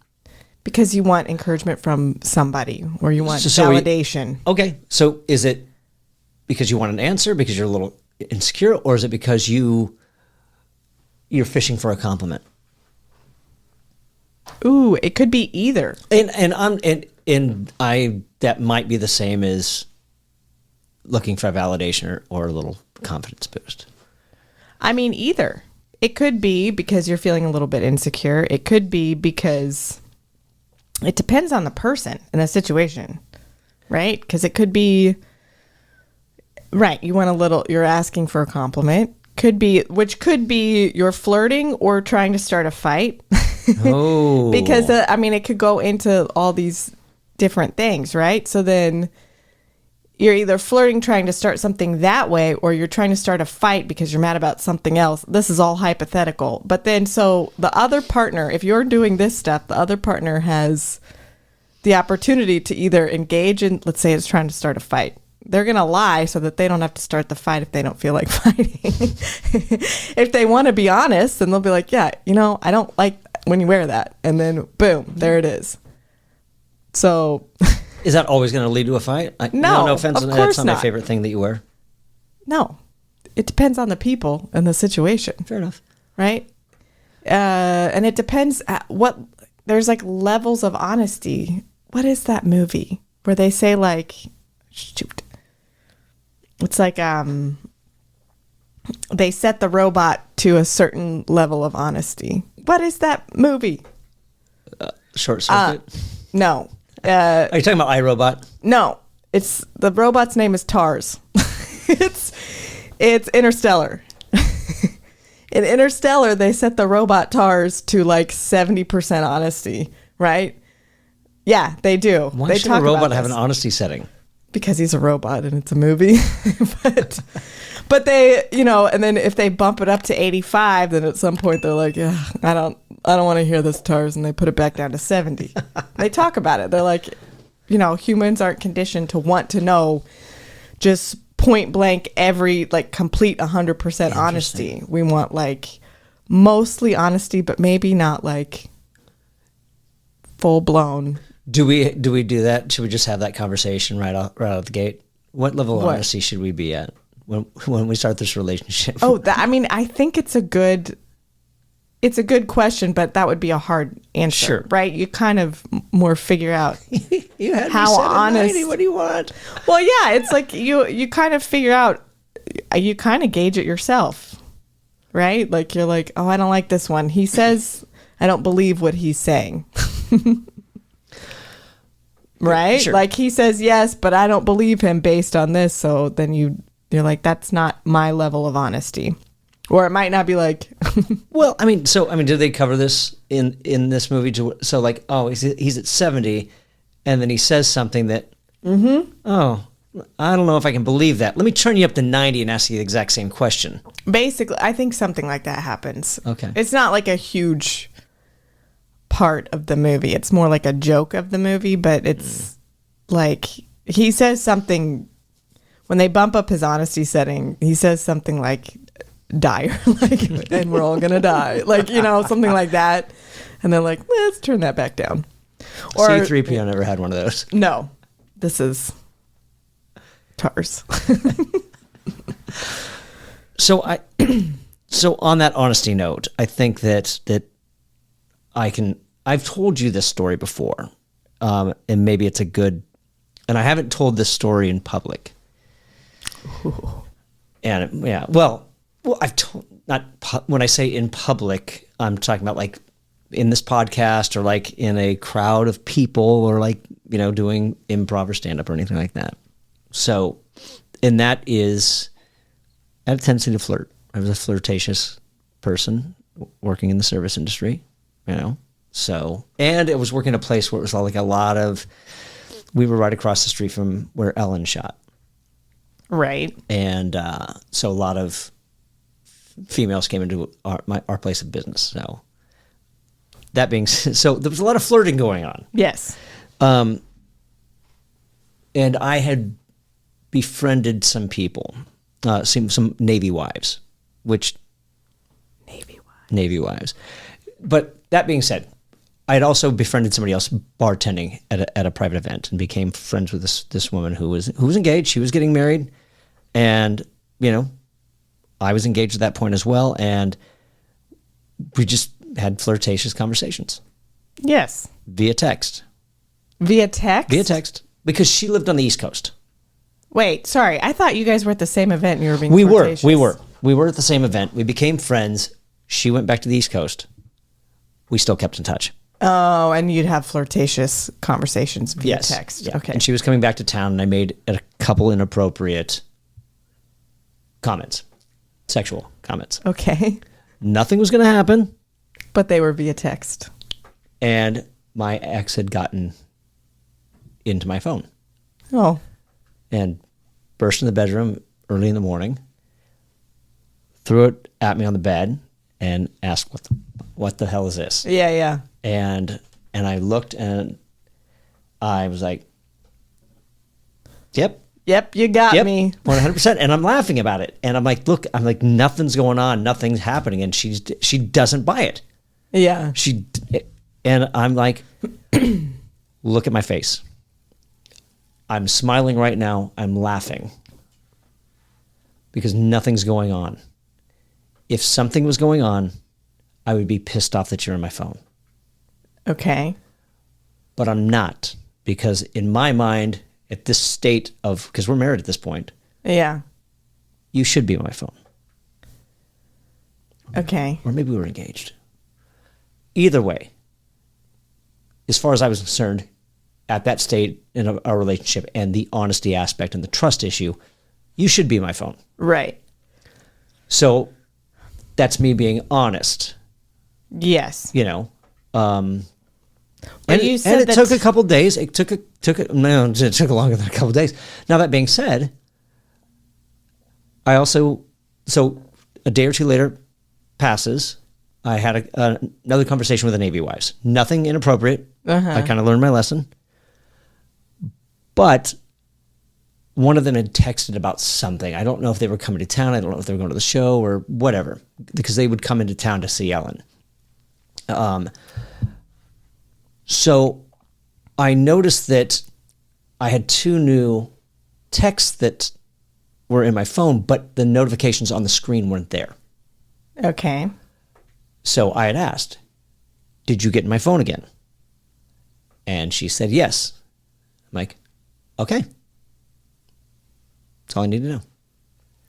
[SPEAKER 2] Because you want encouragement from somebody or you want validation.
[SPEAKER 1] Okay. So is it because you want an answer, because you're a little insecure, or is it because you're fishing for a compliment?
[SPEAKER 2] Ooh, it could be either.
[SPEAKER 1] And that might be the same as looking for validation or a little confidence boost.
[SPEAKER 2] I mean, either. It could be because you're feeling a little bit insecure. It could be because it depends on the person and the situation, right? Because it could be, right, you're asking for a compliment. Which could be you're flirting or trying to start a fight.
[SPEAKER 1] Oh.
[SPEAKER 2] Because, it could go into all these different things, right? So then you're either flirting, trying to start something that way, or you're trying to start a fight because you're mad about something else. This is all hypothetical. But then, so the other partner, if you're doing this stuff, the other partner has the opportunity to either engage in, let's say it's trying to start a fight. They're going to lie so that they don't have to start the fight if they don't feel like fighting. If they want to be honest, then they'll be like, yeah, I don't like when you wear that. And then, boom, there it is. So...
[SPEAKER 1] Is that always going to lead to a fight?
[SPEAKER 2] No
[SPEAKER 1] offense.
[SPEAKER 2] of
[SPEAKER 1] That's
[SPEAKER 2] course
[SPEAKER 1] not my favorite thing that you wear.
[SPEAKER 2] No. It depends on the people and the situation.
[SPEAKER 1] Fair enough.
[SPEAKER 2] Right? And it depends there's like levels of honesty. What is that movie where they say like, shoot. It's like, they set the robot to a certain level of honesty. What is that movie?
[SPEAKER 1] Short Circuit?
[SPEAKER 2] No.
[SPEAKER 1] Are you talking about iRobot?
[SPEAKER 2] No, the robot's name is Tars. It's Interstellar. In Interstellar, they set the robot Tars to like 70% honesty, right? Yeah, they do.
[SPEAKER 1] Why
[SPEAKER 2] they
[SPEAKER 1] should a robot have an honesty setting?
[SPEAKER 2] because he's a robot and it's a movie. but they, and then if they bump it up to 85, then at some point they're like, yeah, I don't want to hear this, Tars, and they put it back down to 70. They talk about it. They're like, humans aren't conditioned to want to know just point blank every complete 100% honesty. We want mostly honesty, but maybe not full blown.
[SPEAKER 1] Do we do that? Should we just have that conversation right out the gate? What level of honesty should we be at when we start this relationship?
[SPEAKER 2] I think it's a good question, but that would be a hard answer,
[SPEAKER 1] sure.
[SPEAKER 2] Right? You kind of more figure out
[SPEAKER 1] you had
[SPEAKER 2] how
[SPEAKER 1] me set at
[SPEAKER 2] honest.
[SPEAKER 1] 90. What do you want?
[SPEAKER 2] Well, yeah, it's like you kind of figure out, you kind of gauge it yourself, right? Like you're like, oh, I don't like this one. He says, I don't believe what he's saying. Right?
[SPEAKER 1] Sure.
[SPEAKER 2] Like he says yes, but I don't believe him based on this. So then you're like, that's not my level of honesty. Or it might not be like.
[SPEAKER 1] Well, do they cover this in this movie? So like, oh, he's at 70, and then he says something that, oh, I don't know if I can believe that. Let me turn you up to 90 and ask you the exact same question.
[SPEAKER 2] Basically, I think something like that happens.
[SPEAKER 1] Okay.
[SPEAKER 2] It's not like a huge part of the movie. It's more like a joke of the movie, but it's like he says something when they bump up his honesty setting. He says something like dire, and we're all gonna die, something like that, and they're like, let's turn that back down. Or
[SPEAKER 1] C-3PO never had one of those.
[SPEAKER 2] No, this is Tars.
[SPEAKER 1] So on that honesty note, I think that I've told you this story before, and maybe it's and I haven't told this story in public. Ooh. And yeah, well, I've told, when I say in public, I'm talking about in this podcast or in a crowd of people or doing improv or stand-up or anything like that. So, and that is, I have a tendency to flirt. I was a flirtatious person working in the service industry, So, and it was working in a place where it was we were right across the street from where Ellen shot.
[SPEAKER 2] Right.
[SPEAKER 1] And so a lot of females came into our place of business. So that being said, so there was a lot of flirting going on.
[SPEAKER 2] Yes.
[SPEAKER 1] And I had befriended some people, some Navy wives, Navy wives. But that being said, I had also befriended somebody else bartending at a private event and became friends with this woman who was engaged. She was getting married, and I was engaged at that point as well, and we just had flirtatious conversations.
[SPEAKER 2] Yes.
[SPEAKER 1] Via text.
[SPEAKER 2] Via text?
[SPEAKER 1] Via text, because she lived on the East Coast.
[SPEAKER 2] Wait, sorry. I thought you guys were at the same event and you were being flirtatious.
[SPEAKER 1] We were at the same event. We became friends. She went back to the East Coast. We still kept in touch.
[SPEAKER 2] Oh, and you'd have flirtatious conversations via text.
[SPEAKER 1] Yeah.
[SPEAKER 2] Okay.
[SPEAKER 1] And she was coming back to town, and I made a couple inappropriate comments, sexual comments.
[SPEAKER 2] Okay.
[SPEAKER 1] Nothing was going to happen.
[SPEAKER 2] But they were via text.
[SPEAKER 1] And my ex had gotten into my phone.
[SPEAKER 2] Oh.
[SPEAKER 1] And burst in the bedroom early in the morning, threw it at me on the bed, and asked, what the hell is this?
[SPEAKER 2] Yeah, yeah.
[SPEAKER 1] And I looked, and I was like, yep,
[SPEAKER 2] you got me.
[SPEAKER 1] 100%. And I'm laughing about it. And I'm like, look, nothing's going on. Nothing's happening. And she doesn't buy it.
[SPEAKER 2] Yeah.
[SPEAKER 1] And I'm like, look at my face. I'm smiling right now. I'm laughing because nothing's going on. If something was going on, I would be pissed off that you're on my phone.
[SPEAKER 2] Okay.
[SPEAKER 1] But I'm not, because in my mind, at this state of, because we're married at this point.
[SPEAKER 2] Yeah.
[SPEAKER 1] You should be on my phone.
[SPEAKER 2] Okay.
[SPEAKER 1] Or maybe we were engaged. Either way, as far as I was concerned, at that state in our relationship and the honesty aspect and the trust issue, you should be on my phone.
[SPEAKER 2] Right.
[SPEAKER 1] So that's me being honest.
[SPEAKER 2] Yes. But
[SPEAKER 1] And,
[SPEAKER 2] you
[SPEAKER 1] and
[SPEAKER 2] said
[SPEAKER 1] it
[SPEAKER 2] that
[SPEAKER 1] took a couple days. It took longer than a couple days. Now, that being said, so a day or two later passes. I had another conversation with the Navy wives. Nothing inappropriate. I kind of learned my lesson. But one of them had texted about something. I don't know if they were coming to town. I don't know if they were going to the show or whatever, because they would come into town to see Ellen. So I noticed that I had 2 new texts that were in my phone, but the notifications on the screen weren't there.
[SPEAKER 2] Okay.
[SPEAKER 1] So I had asked, did you get in my phone again? And she said, yes. I'm like, okay. That's all I need to know.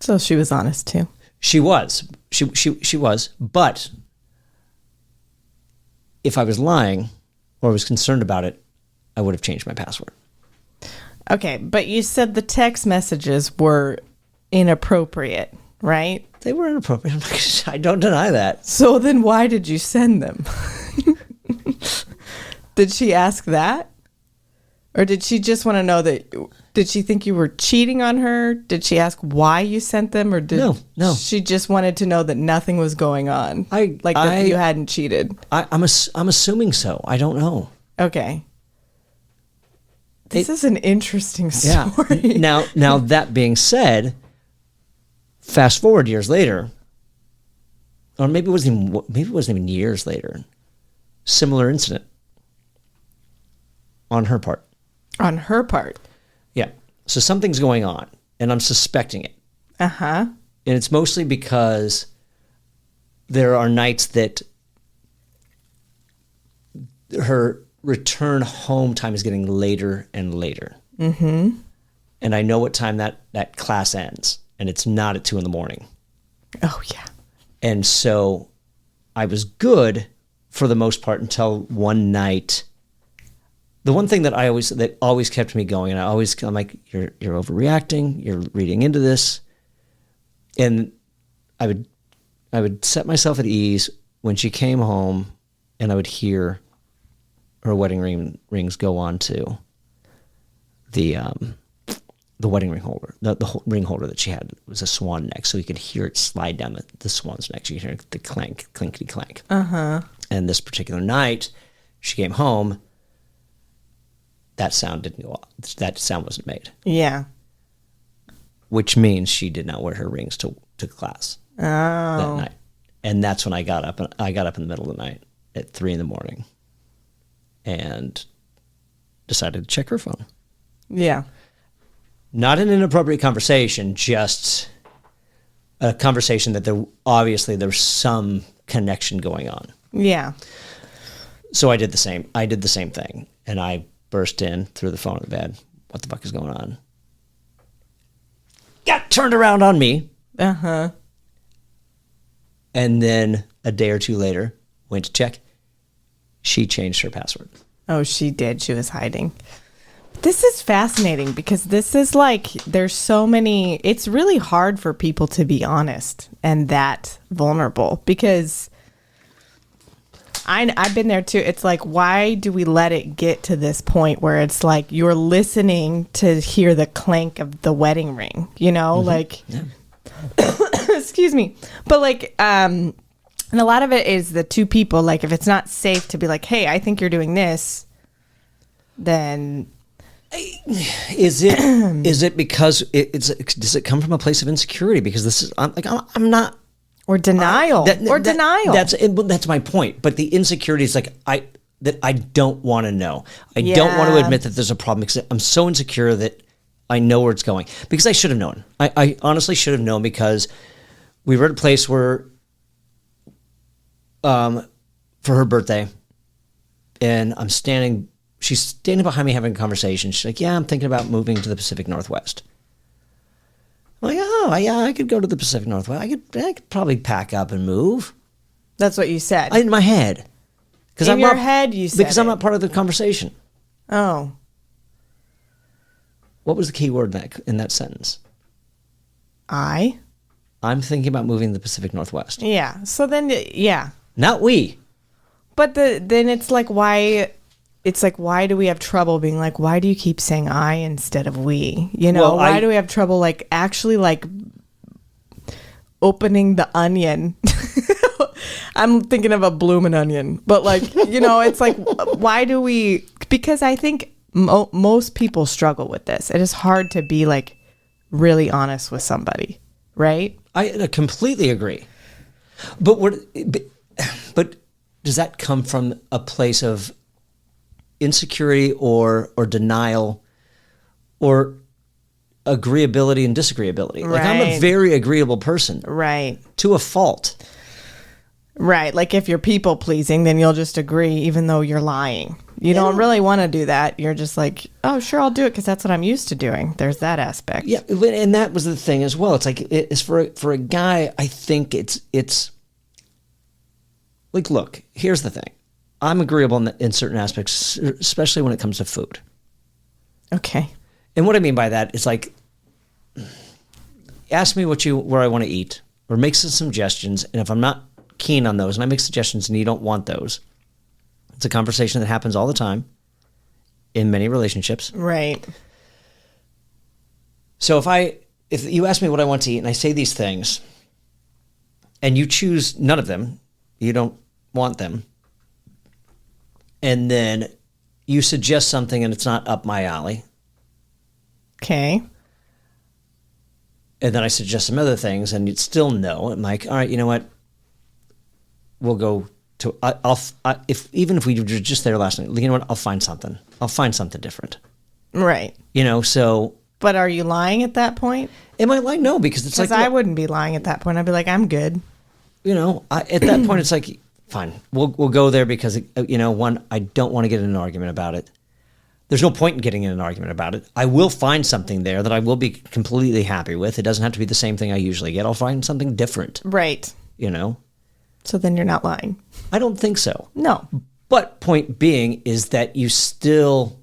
[SPEAKER 2] So she was honest too.
[SPEAKER 1] She was. She was. But if I was lying or was concerned about it, I would have changed my password.
[SPEAKER 2] Okay, but you said the text messages were inappropriate, right?
[SPEAKER 1] They were inappropriate. I don't deny that.
[SPEAKER 2] So then why did you send them? Did she ask that? Or did she just want to know did she think you were cheating on her? Did she ask why you sent them? Or did
[SPEAKER 1] No.
[SPEAKER 2] she just wanted to know that nothing was going on? That you hadn't cheated?
[SPEAKER 1] I'm assuming so. I don't know.
[SPEAKER 2] Okay. This is an interesting
[SPEAKER 1] Yeah.
[SPEAKER 2] story.
[SPEAKER 1] Now that being said, fast forward years later, or maybe it wasn't even years later, similar incident on her part.
[SPEAKER 2] On her part?
[SPEAKER 1] Yeah. So something's going on, and I'm suspecting it.
[SPEAKER 2] Uh-huh.
[SPEAKER 1] And it's mostly because there are nights that her return home time is getting later and later.
[SPEAKER 2] Mm-hmm.
[SPEAKER 1] And I know what time that class ends, and it's not at 2 a.m.
[SPEAKER 2] Oh, yeah.
[SPEAKER 1] And so I was good for the most part until one night. The one thing that always kept me going, and I'm like, you're overreacting, you're reading into this. And I would set myself at ease when she came home, and I would hear her wedding rings go on to the wedding ring holder. The ring holder that she had was a swan neck, so you could hear it slide down the swan's neck. You could hear the clank, clinkety clank.
[SPEAKER 2] Uh-huh.
[SPEAKER 1] And this particular night, she came home. That sound didn't go off. That sound wasn't made.
[SPEAKER 2] Yeah.
[SPEAKER 1] Which means she did not wear her rings to class that night. And that's when I got up. And I got up in the middle of the night at 3 a.m. and decided to check her phone.
[SPEAKER 2] Yeah.
[SPEAKER 1] Not an inappropriate conversation, just a conversation that there's some connection going on.
[SPEAKER 2] Yeah.
[SPEAKER 1] So I did the same thing, and I burst in, threw the phone in the bed. What the fuck is going on? Got turned around on me.
[SPEAKER 2] Uh-huh.
[SPEAKER 1] And then a day or two later, went to check. She changed her password.
[SPEAKER 2] Oh, she did. She was hiding. This is fascinating because this is like, there's so many, it's really hard for people to be honest and that vulnerable because I've been there too. It's like, why do we let it get to this point where it's like you're listening to hear the clank of the wedding ring, like, yeah. Excuse me. But like, and a lot of it is the two people, like if it's not safe to be like, hey, I think you're doing this, then...
[SPEAKER 1] Is it because does it come from a place of insecurity? Because this is, I'm not...
[SPEAKER 2] Or denial. Denial.
[SPEAKER 1] That's my point. But the insecurity is like, I don't want to know. I don't want to admit that there's a problem because I'm so insecure that I know where it's going. Because I should have known. I honestly should have known because we were at a place where, for her birthday, and she's standing behind me having a conversation. She's like, yeah, I'm thinking about moving to the Pacific Northwest. I'm like, oh, yeah, I could go to the Pacific Northwest. I could probably pack up and move.
[SPEAKER 2] That's what you said.
[SPEAKER 1] In my head.
[SPEAKER 2] In your head, you said
[SPEAKER 1] because I'm not part of the conversation.
[SPEAKER 2] Oh.
[SPEAKER 1] What was the key word in that sentence?
[SPEAKER 2] I'm
[SPEAKER 1] thinking about moving to the Pacific Northwest.
[SPEAKER 2] Yeah. So then, yeah.
[SPEAKER 1] Not we.
[SPEAKER 2] But then it's like, why it's like, why do we have trouble being like, why do you keep saying I instead of we? You know,
[SPEAKER 1] Well,
[SPEAKER 2] why do we have trouble like actually like opening the onion? I'm thinking of a bloomin' onion, but like, you know, it's like, why do we? Because I think most people struggle with this. It is hard to be like really honest with somebody, right?
[SPEAKER 1] I completely agree. But but does that come from a place of insecurity or denial or agreeability and disagreeability? Like, I'm a very agreeable person.
[SPEAKER 2] Right.
[SPEAKER 1] To a fault.
[SPEAKER 2] Right. Like if you're people pleasing, then you'll just agree even though you're lying. You don't really want to do that. You're just like, oh, sure, I'll do it because that's what I'm used to doing. There's that aspect.
[SPEAKER 1] Yeah, and that was the thing as well. It's like, it's for a guy, I think it's like, look, here's the thing. I'm agreeable in certain aspects, especially when it comes to food.
[SPEAKER 2] Okay.
[SPEAKER 1] And what I mean by that is like, ask me where I want to eat, or make some suggestions, and if I'm not keen on those and I make suggestions and you don't want those, it's a conversation that happens all the time in many relationships.
[SPEAKER 2] Right.
[SPEAKER 1] So if you ask me what I want to eat and I say these things and you choose none of them, you don't want them, and then you suggest something and it's not up my alley.
[SPEAKER 2] Okay.
[SPEAKER 1] And then I suggest some other things and it's still no. I'm like, all right, you know what? We'll go to, even if we were just there last night, you know what? I'll find something. I'll find something different.
[SPEAKER 2] Right.
[SPEAKER 1] You know, so.
[SPEAKER 2] But are you lying at that point?
[SPEAKER 1] Am I lying? No, because it's like.
[SPEAKER 2] Because I wouldn't be lying at that point. I'd be like, I'm good.
[SPEAKER 1] You know, at that point, it's like, fine, we'll go there because, you know, one, I don't want to get in an argument about it. There's no point in getting in an argument about it. I will find something there that I will be completely happy with. It doesn't have to be the same thing I usually get. I'll find something different. Right. You know?
[SPEAKER 2] So then you're not lying.
[SPEAKER 1] I don't think so.
[SPEAKER 2] No.
[SPEAKER 1] But point being is that you still...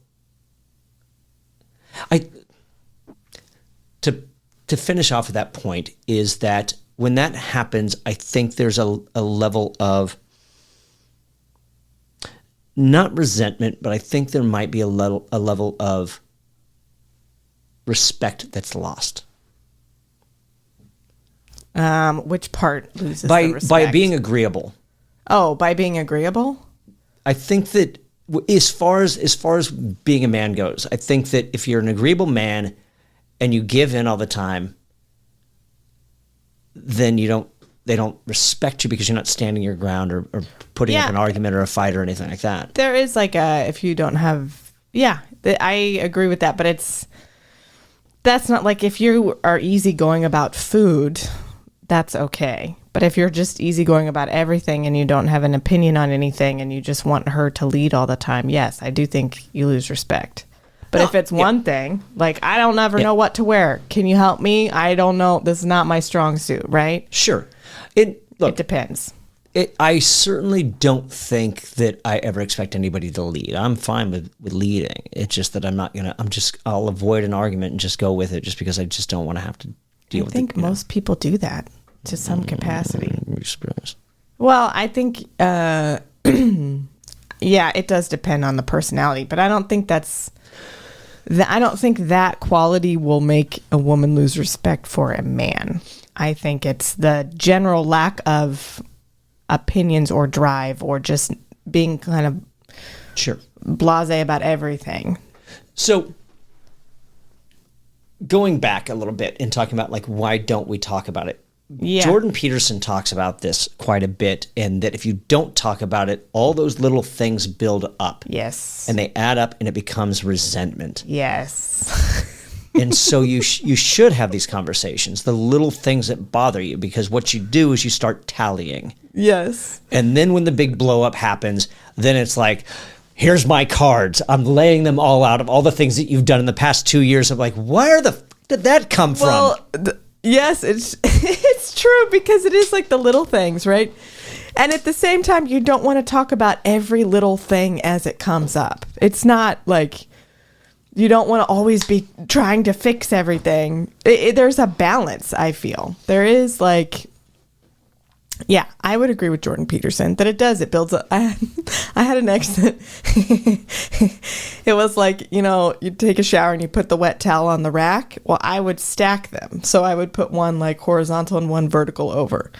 [SPEAKER 1] To finish off of that point is that when that happens, I think there's a level of... not resentment, but I think there might be a level of respect that's lost.
[SPEAKER 2] Which part loses
[SPEAKER 1] the
[SPEAKER 2] respect?
[SPEAKER 1] By being agreeable.
[SPEAKER 2] Oh, by being agreeable?
[SPEAKER 1] I think that as far as being a man goes, I think that if you're an agreeable man and you give in all the time, then they don't respect you because you're not standing your ground or putting up an argument or a fight or anything like that.
[SPEAKER 2] There is like if you don't have, I agree with that, but that's not like if you are easygoing about food, that's okay. But if you're just easygoing about everything and you don't have an opinion on anything and you just want her to lead all the time, yes, I do think you lose respect. But if it's one thing, like, I don't ever know what to wear. Can you help me? I don't know. This is not my strong suit, right?
[SPEAKER 1] Sure.
[SPEAKER 2] It depends.
[SPEAKER 1] I certainly don't think that I ever expect anybody to lead. I'm fine with leading. It's just that I'll avoid an argument and just go with it just because I just don't want to have to deal with it. I think
[SPEAKER 2] most people do that to some capacity.
[SPEAKER 1] You're surprised.
[SPEAKER 2] Well, I think, it does depend on the personality, but I don't think that quality will make a woman lose respect for a man. I think it's the general lack of opinions or drive or just being kind of blasé about everything.
[SPEAKER 1] So going back a little bit and talking about like, why don't we talk about it? Yeah. Jordan Peterson talks about this quite a bit, and that if you don't talk about it, all those little things build up.
[SPEAKER 2] Yes.
[SPEAKER 1] And they add up and it becomes resentment.
[SPEAKER 2] Yes.
[SPEAKER 1] And so you should have these conversations, the little things that bother you, because what you do is you start tallying.
[SPEAKER 2] Yes.
[SPEAKER 1] And then when the big blow up happens, then it's like, here's my cards. I'm laying them all out of all the things that you've done in the past 2 years. I'm like, where did that come from?
[SPEAKER 2] Yes, it's true, because it is like the little things, right? And at the same time, you don't want to talk about every little thing as it comes up. It's not like you don't want to always be trying to fix everything. There's a balance, I feel. There is like, I would agree with Jordan Peterson that it builds up. I had an ex that it was like, you know, you take a shower and you put the wet towel on the rack. Well, I would stack them. So I would put one like horizontal and one vertical over.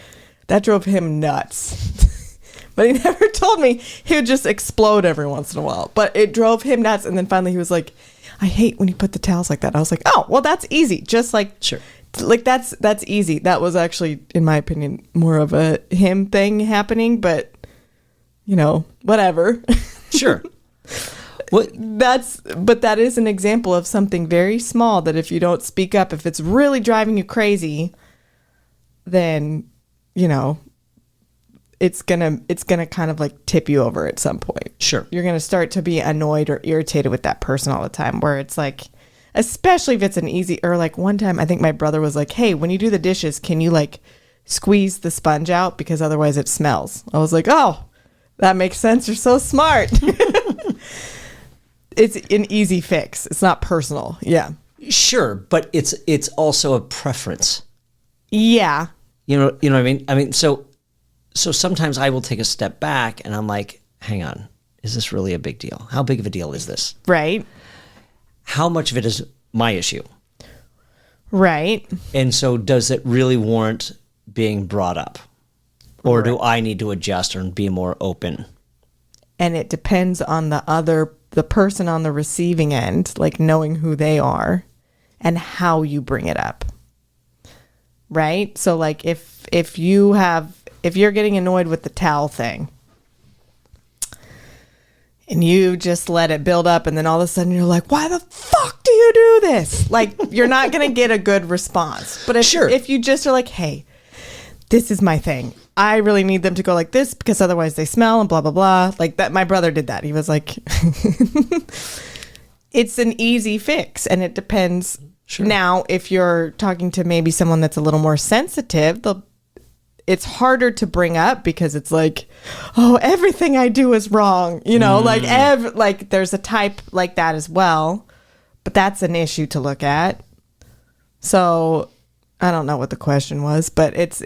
[SPEAKER 2] That drove him nuts. But he never told me. He would just explode every once in a while. But it drove him nuts. And then finally he was like, I hate when you put the towels like that. I was like, oh, well, that's easy. Just like,
[SPEAKER 1] sure.
[SPEAKER 2] Like that's easy. That was actually, in my opinion, more of a him thing happening, but you know, whatever.
[SPEAKER 1] Sure.
[SPEAKER 2] But that is an example of something very small that if you don't speak up, if it's really driving you crazy, then, you know, it's gonna kind of like tip you over at some point.
[SPEAKER 1] Sure.
[SPEAKER 2] You're gonna start to be annoyed or irritated with that person all the time, where it's like, especially if it's an easy, or like one time I think my brother was like, hey, when you do the dishes, can you like squeeze the sponge out because otherwise it smells? I was like, oh, that makes sense. You're so smart. It's an easy fix. It's not personal. Yeah.
[SPEAKER 1] Sure, but it's also a preference.
[SPEAKER 2] Yeah.
[SPEAKER 1] You know what I mean? I mean, so sometimes I will take a step back and I'm like, hang on, is this really a big deal? How big of a deal is this?
[SPEAKER 2] Right.
[SPEAKER 1] How much of it is my issue?
[SPEAKER 2] Right.
[SPEAKER 1] And so does it really warrant being brought up? Or do I need to adjust and be more open?
[SPEAKER 2] And it depends on the person on the receiving end, like knowing who they are and how you bring it up. Right? So like if you're getting annoyed with the towel thing, and you just let it build up, and then all of a sudden you're like, why the fuck do you do this? Like, you're not going to get a good response. But if you just are like, hey, this is my thing. I really need them to go like this because otherwise they smell and blah, blah, blah. Like that, my brother did that. He was like, it's an easy fix, and it depends. Sure. Now, if you're talking to maybe someone that's a little more sensitive, it's harder to bring up because it's like, oh, everything I do is wrong. You know, like there's a type like that as well, but that's an issue to look at. So I don't know what the question was, but it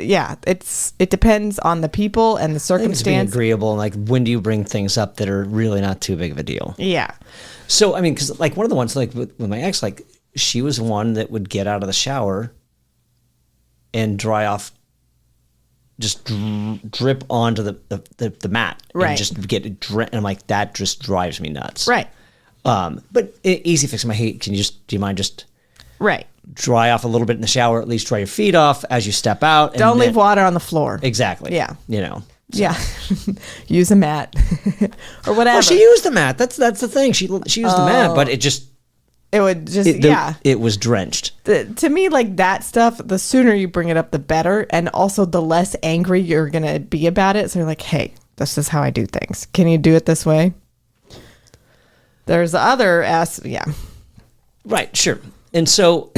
[SPEAKER 2] depends on the people and the circumstance.
[SPEAKER 1] Being agreeable, and like, when do you bring things up that are really not too big of a deal?
[SPEAKER 2] Yeah.
[SPEAKER 1] So, I mean, because like one of the ones, like with my ex, like she was one that would get out of the shower and dry off, just drip onto the mat,
[SPEAKER 2] right?
[SPEAKER 1] And just get it and I'm like, that just drives me nuts,
[SPEAKER 2] right?
[SPEAKER 1] But easy fix. Do you mind just
[SPEAKER 2] right?
[SPEAKER 1] Dry off a little bit in the shower, at least dry your feet off as you step out.
[SPEAKER 2] Don't leave water on the floor.
[SPEAKER 1] Exactly.
[SPEAKER 2] Yeah.
[SPEAKER 1] You know. So.
[SPEAKER 2] Yeah. Use a mat or whatever.
[SPEAKER 1] Well, she used the mat. That's the thing. She used the mat, but it was drenched.
[SPEAKER 2] To me, like that stuff, the sooner you bring it up, the better. And also the less angry you're going to be about it. So you're like, hey, this is how I do things. Can you do it this way? There's other yeah.
[SPEAKER 1] Right. Sure. And so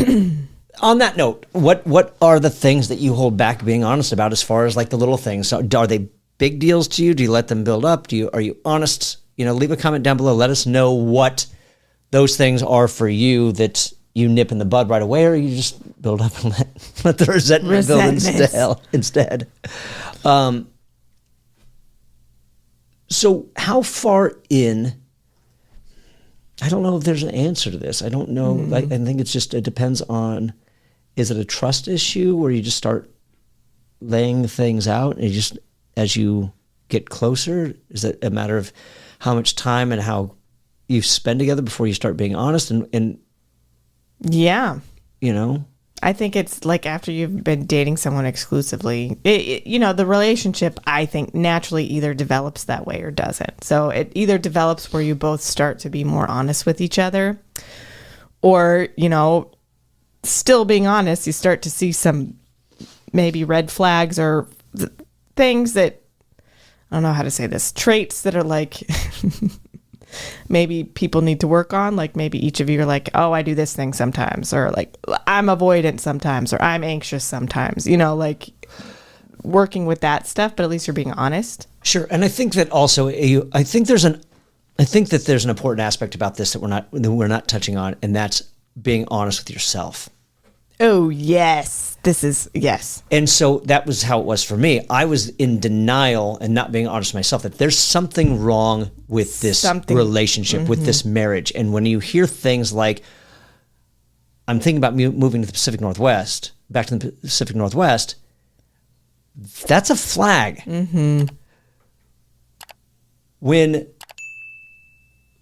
[SPEAKER 1] on that note, what are the things that you hold back being honest about as far as like the little things? So are they big deals to you? Do you let them build up? Are you honest? You know, leave a comment down below. Let us know what those things are for you that you nip in the bud right away, or you just build up and let the resentment build instead. So how far in... I don't know if there's an answer to this. I don't know. I think it depends on, is it a trust issue where you just start laying things out and as you get closer, is it a matter of how much time and how you spend together before you start being honest and
[SPEAKER 2] yeah,
[SPEAKER 1] you know?
[SPEAKER 2] I think it's like after you've been dating someone exclusively, the relationship, I think, naturally either develops that way or doesn't. So it either develops where you both start to be more honest with each other, or, still being honest, you start to see some maybe red flags or things that, I don't know how to say this, traits that are like... maybe people need to work on, like maybe each of you are like, oh, I do this thing sometimes, or like I'm avoidant sometimes, or I'm anxious sometimes, like working with that stuff, but at least you're being honest.
[SPEAKER 1] Sure. And I think that also, I think there's an important aspect about this that we're not touching on, and that's being honest with yourself.
[SPEAKER 2] Oh, yes. Yes.
[SPEAKER 1] And so that was how it was for me. I was in denial and not being honest with myself that there's something wrong with this relationship, with this marriage. And when you hear things like, I'm thinking about moving to the Pacific Northwest, back to the Pacific Northwest, that's a flag. When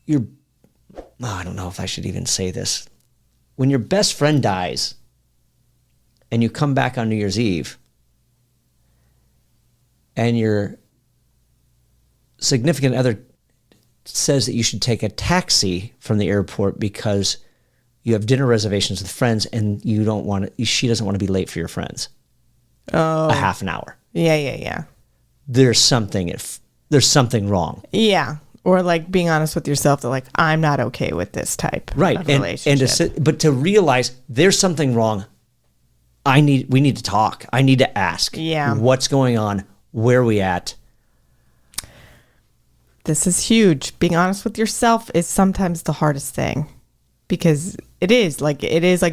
[SPEAKER 1] I don't know if I should even say this. When your best friend dies and you come back on New Year's Eve and your significant other says that you should take a taxi from the airport because you have dinner reservations with friends and she doesn't want to be late for your friends.
[SPEAKER 2] Oh.
[SPEAKER 1] A half an hour.
[SPEAKER 2] Yeah.
[SPEAKER 1] There's something wrong.
[SPEAKER 2] Yeah. Or like being honest with yourself that like, I'm not okay with this type of relationship.
[SPEAKER 1] But to realize there's something wrong, we need to talk. I need to ask.
[SPEAKER 2] Yeah.
[SPEAKER 1] What's going on? Where are we at?
[SPEAKER 2] This is huge. Being honest with yourself is sometimes the hardest thing because it is like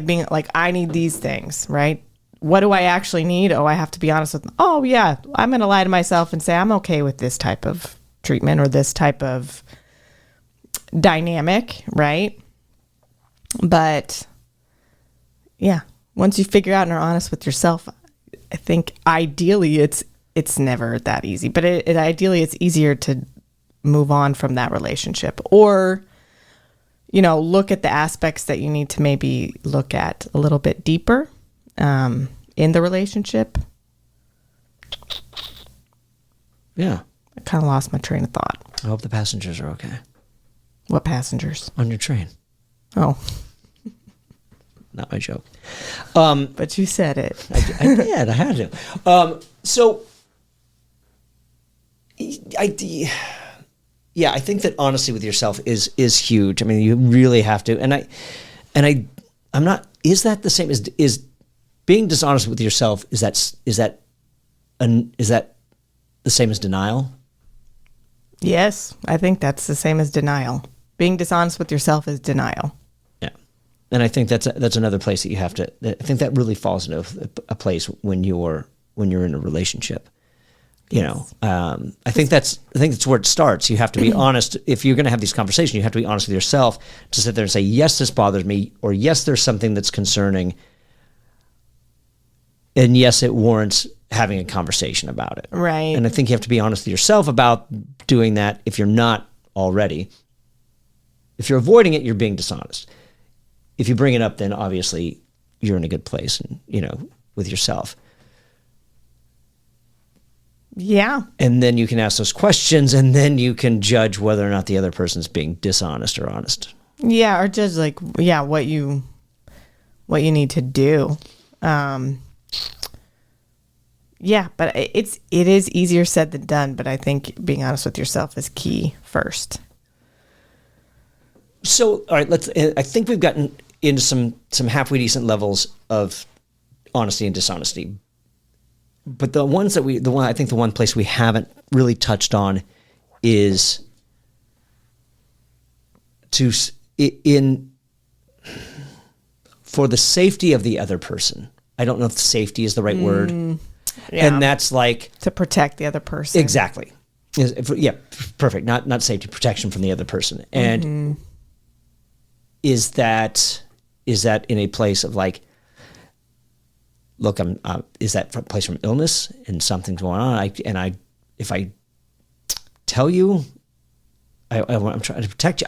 [SPEAKER 2] being like, I need these things, right? What do I actually need? Oh, I have to be honest with them. Oh yeah. I'm going to lie to myself and say, I'm okay with this type of treatment or this type of dynamic, right? But yeah, once you figure out and are honest with yourself, I think ideally it's never that easy, but ideally it's easier to move on from that relationship or, look at the aspects that you need to maybe look at a little bit deeper in the relationship.
[SPEAKER 1] Yeah.
[SPEAKER 2] I kind of lost my train of thought.
[SPEAKER 1] I hope the passengers are okay.
[SPEAKER 2] What passengers?
[SPEAKER 1] On your train.
[SPEAKER 2] Oh.
[SPEAKER 1] Not my joke.
[SPEAKER 2] But you said it.
[SPEAKER 1] I did. I had to. I think that honesty with yourself is huge. I mean, you really have to. I'm not. Is that the same as is being dishonest with yourself? Is that the same as denial?
[SPEAKER 2] Yes, I think that's the same as denial. Being dishonest with yourself is denial.
[SPEAKER 1] Yeah, and I think that's another place that you have to. I think that really falls into a place when you're in a relationship.
[SPEAKER 2] Yes.
[SPEAKER 1] I think that's where it starts. You have to be honest. If you're going to have these conversations, you have to be honest with yourself to sit there and say, yes, this bothers me, or yes, there's something that's concerning, and yes, it warrants having a conversation about it.
[SPEAKER 2] Right.
[SPEAKER 1] And I think you have to be honest with yourself about doing that if you're not already. If you're avoiding it, you're being dishonest. If you bring it up, then obviously you're in a good place and, with yourself.
[SPEAKER 2] Yeah.
[SPEAKER 1] And then you can ask those questions and then you can judge whether or not the other person's being dishonest or honest.
[SPEAKER 2] Yeah. Or judge what you need to do. Yeah, but it is easier said than done, but I think being honest with yourself is key first.
[SPEAKER 1] So, all right, I think we've gotten into some halfway decent levels of honesty and dishonesty. But the one place we haven't really touched on is for the safety of the other person. I don't know if safety is the right word. Yeah. And that's like
[SPEAKER 2] to protect the other person.
[SPEAKER 1] Exactly. Yeah, perfect. Not safety, protection from the other person. And is that in a place of like, look, is that a place from illness and something's going on? If I tell you, I'm trying to protect you.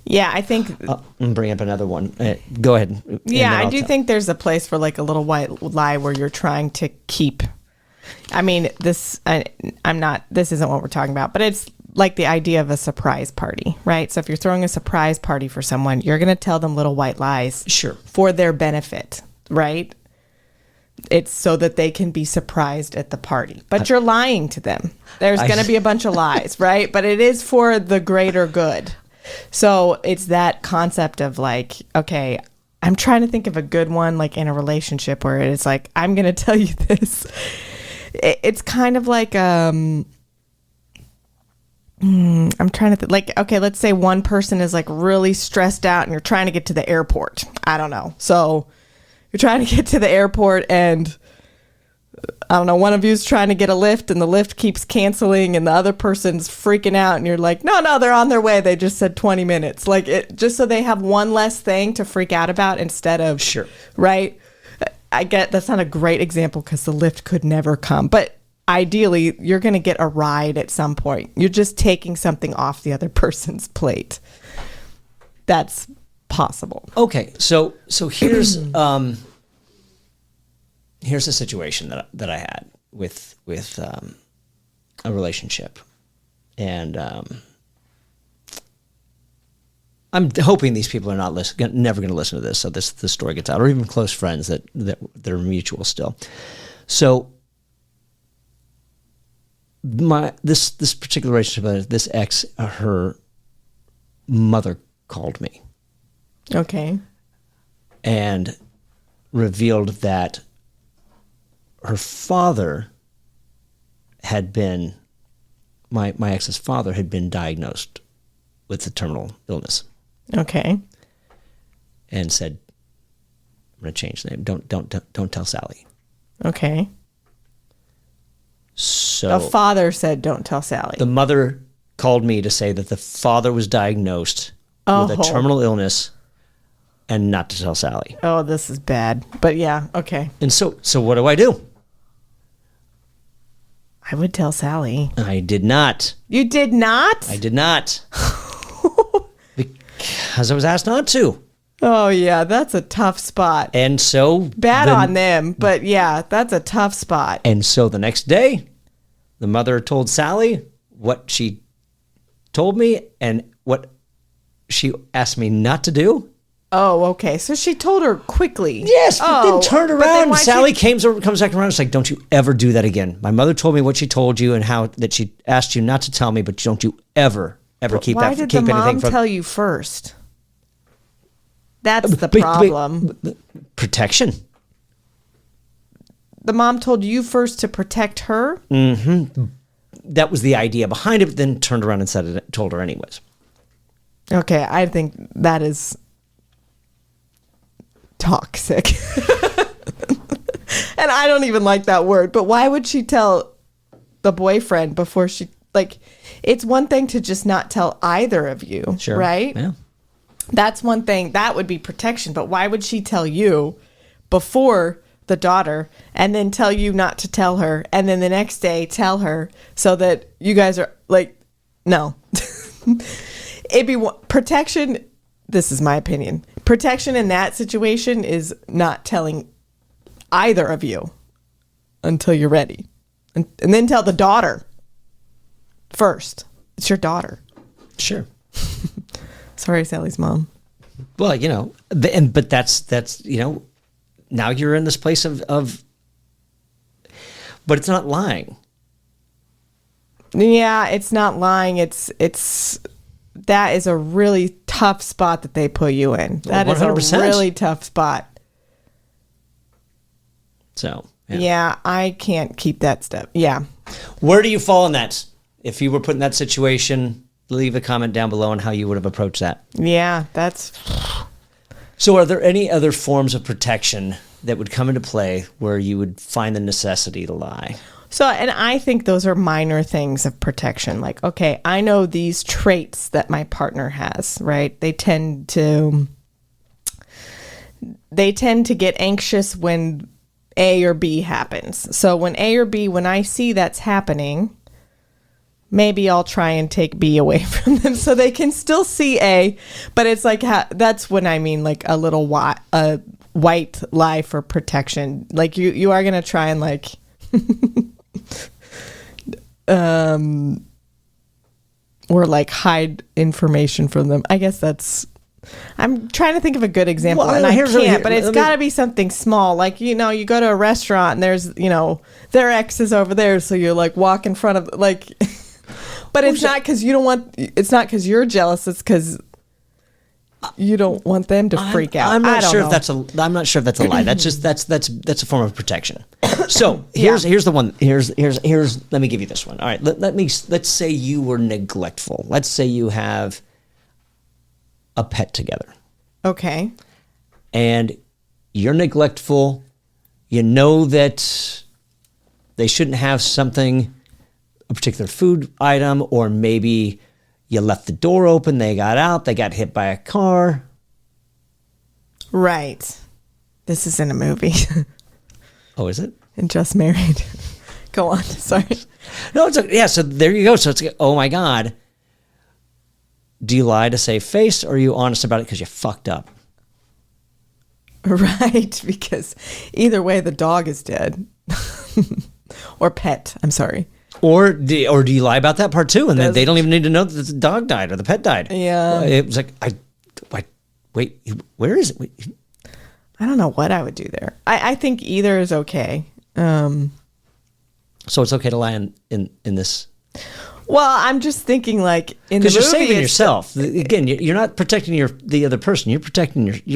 [SPEAKER 2] Yeah, I think...
[SPEAKER 1] I'm going to bring up another one. Go ahead.
[SPEAKER 2] Yeah, I do think there's a place for like a little white lie where you're trying to keep... I mean, this isn't what we're talking about, but it's like the idea of a surprise party, right? So if you're throwing a surprise party for someone, you're going to tell them little white lies.
[SPEAKER 1] Sure.
[SPEAKER 2] For their benefit, right? It's so that they can be surprised at the party. But you're lying to them. There's going to be a bunch of lies, right? But it is for the greater good. So it's that concept of like, okay, I'm trying to think of a good one, like in a relationship where it's like, I'm going to tell you this. It's kind of like, I'm trying to think, like, okay, let's say one person is like really stressed out and you're trying to get to the airport. I don't know. So You're trying to get to the airport and I don't know, one of you's trying to get a lift and the lift keeps canceling and the other person's freaking out and you're like, no, they're on their way. They just said 20 minutes. Like it just so they have one less thing to freak out about instead of,
[SPEAKER 1] sure.
[SPEAKER 2] Right? I get that's not a great example because the lift could never come. But ideally, you're going to get a ride at some point. You're just taking something off the other person's plate. That's possible.
[SPEAKER 1] Okay. So here's here's a situation that I had with a relationship, and I'm hoping these people are never going to listen to this, so this story gets out, or even close friends that are mutual still. So this particular relationship, this ex, her mother called me.
[SPEAKER 2] Okay.
[SPEAKER 1] And revealed that her father had been, my ex's father had been diagnosed with a terminal illness.
[SPEAKER 2] Okay.
[SPEAKER 1] And said, I'm going to change the name. Don't tell Sally.
[SPEAKER 2] Okay.
[SPEAKER 1] So
[SPEAKER 2] the father said, don't tell Sally.
[SPEAKER 1] The mother called me to say that the father was diagnosed with a terminal illness and not to tell Sally.
[SPEAKER 2] Oh, this is bad. But yeah, okay.
[SPEAKER 1] And so what do I do?
[SPEAKER 2] I would tell Sally.
[SPEAKER 1] I did not.
[SPEAKER 2] You did not?
[SPEAKER 1] I did not. Because I was asked not to.
[SPEAKER 2] Oh, yeah, that's a tough spot.
[SPEAKER 1] And so...
[SPEAKER 2] Bad on them, but yeah, that's a tough spot.
[SPEAKER 1] And so the next day, the mother told Sally what she told me and what she asked me not to do.
[SPEAKER 2] Oh, okay. So she told her quickly.
[SPEAKER 1] Yes, but then turned around and Sally comes back around. It's like, don't you ever do that again. My mother told me what she told you and how that she asked you not to tell me, but don't you ever keep
[SPEAKER 2] Why
[SPEAKER 1] that.
[SPEAKER 2] did
[SPEAKER 1] keep
[SPEAKER 2] the mom
[SPEAKER 1] anything from
[SPEAKER 2] tell you first? That's the problem.
[SPEAKER 1] Protection.
[SPEAKER 2] The mom told you first to protect her?
[SPEAKER 1] Mm-hmm. That was the idea behind it, but then turned around and told her anyways.
[SPEAKER 2] Okay, I think that is toxic. And I don't even like that word, but why would she tell the boyfriend before she, like, it's one thing to just not tell either of you,
[SPEAKER 1] sure.
[SPEAKER 2] Right?
[SPEAKER 1] Yeah.
[SPEAKER 2] That's one thing, that would be protection, but why would she tell you before the daughter and then tell you not to tell her and then the next day tell her so that you guys are like, no. It'd be protection. This is my opinion. Protection in that situation is not telling either of you until you're ready. And then tell the daughter first. It's your daughter.
[SPEAKER 1] Sure.
[SPEAKER 2] Sorry, Sally's mom.
[SPEAKER 1] Well, but that's now you're in this place of but it's not lying.
[SPEAKER 2] Yeah, it's not lying. It's that is a really tough spot that they put you in. That 100%. Is a really tough spot.
[SPEAKER 1] So,
[SPEAKER 2] yeah, I can't keep that step. Yeah.
[SPEAKER 1] Where do you fall in that? If you were put in that situation, leave a comment down below on how you would have approached that.
[SPEAKER 2] Yeah, that's...
[SPEAKER 1] So are there any other forms of protection that would come into play where you would find the necessity to lie?
[SPEAKER 2] So, and I think those are minor things of protection. Like, okay, I know these traits that my partner has, right? They tend to get anxious when A or B happens. So when A or B, when I see that's happening, maybe I'll try and take B away from them so they can still see A. But it's like, that's when I mean like a little white lie for protection. Like you are going to try and like... or like hide information from them. I guess that's... I'm trying to think of a good example, and I can't, but it's got to be something small. Like, you go to a restaurant and there's, their ex is over there, so you like walk in front of, like... But it's not because you don't want... It's not because you're jealous. It's because you don't want them to freak out.
[SPEAKER 1] I'm not sure if that's a lie. That's just that's a form of protection. So here's the one. Here's. Let me give you this one. All right. Let's say you were neglectful. Let's say you have a pet together.
[SPEAKER 2] Okay.
[SPEAKER 1] And you're neglectful. You know that they shouldn't have something, a particular food item, or maybe you left the door open, they got out, they got hit by a car.
[SPEAKER 2] Right. This is in a movie.
[SPEAKER 1] Oh, is it?
[SPEAKER 2] And Just Married. Go on. Sorry.
[SPEAKER 1] No, it's yeah. So there you go. So it's oh my God. Do you lie to save face, or are you honest about it because you fucked up?
[SPEAKER 2] Right, because either way, the dog is dead. Or pet. I'm sorry.
[SPEAKER 1] Or do you lie about that part too, and then they don't even need to know that the dog died or the pet died?
[SPEAKER 2] Yeah.
[SPEAKER 1] It was like wait, where is it? Wait.
[SPEAKER 2] I don't know what I would do there. I think either is okay.
[SPEAKER 1] So it's okay to lie in this.
[SPEAKER 2] Well, I'm just thinking like in the movie,
[SPEAKER 1] because you're saving yourself. Again, you're not protecting the other person. You're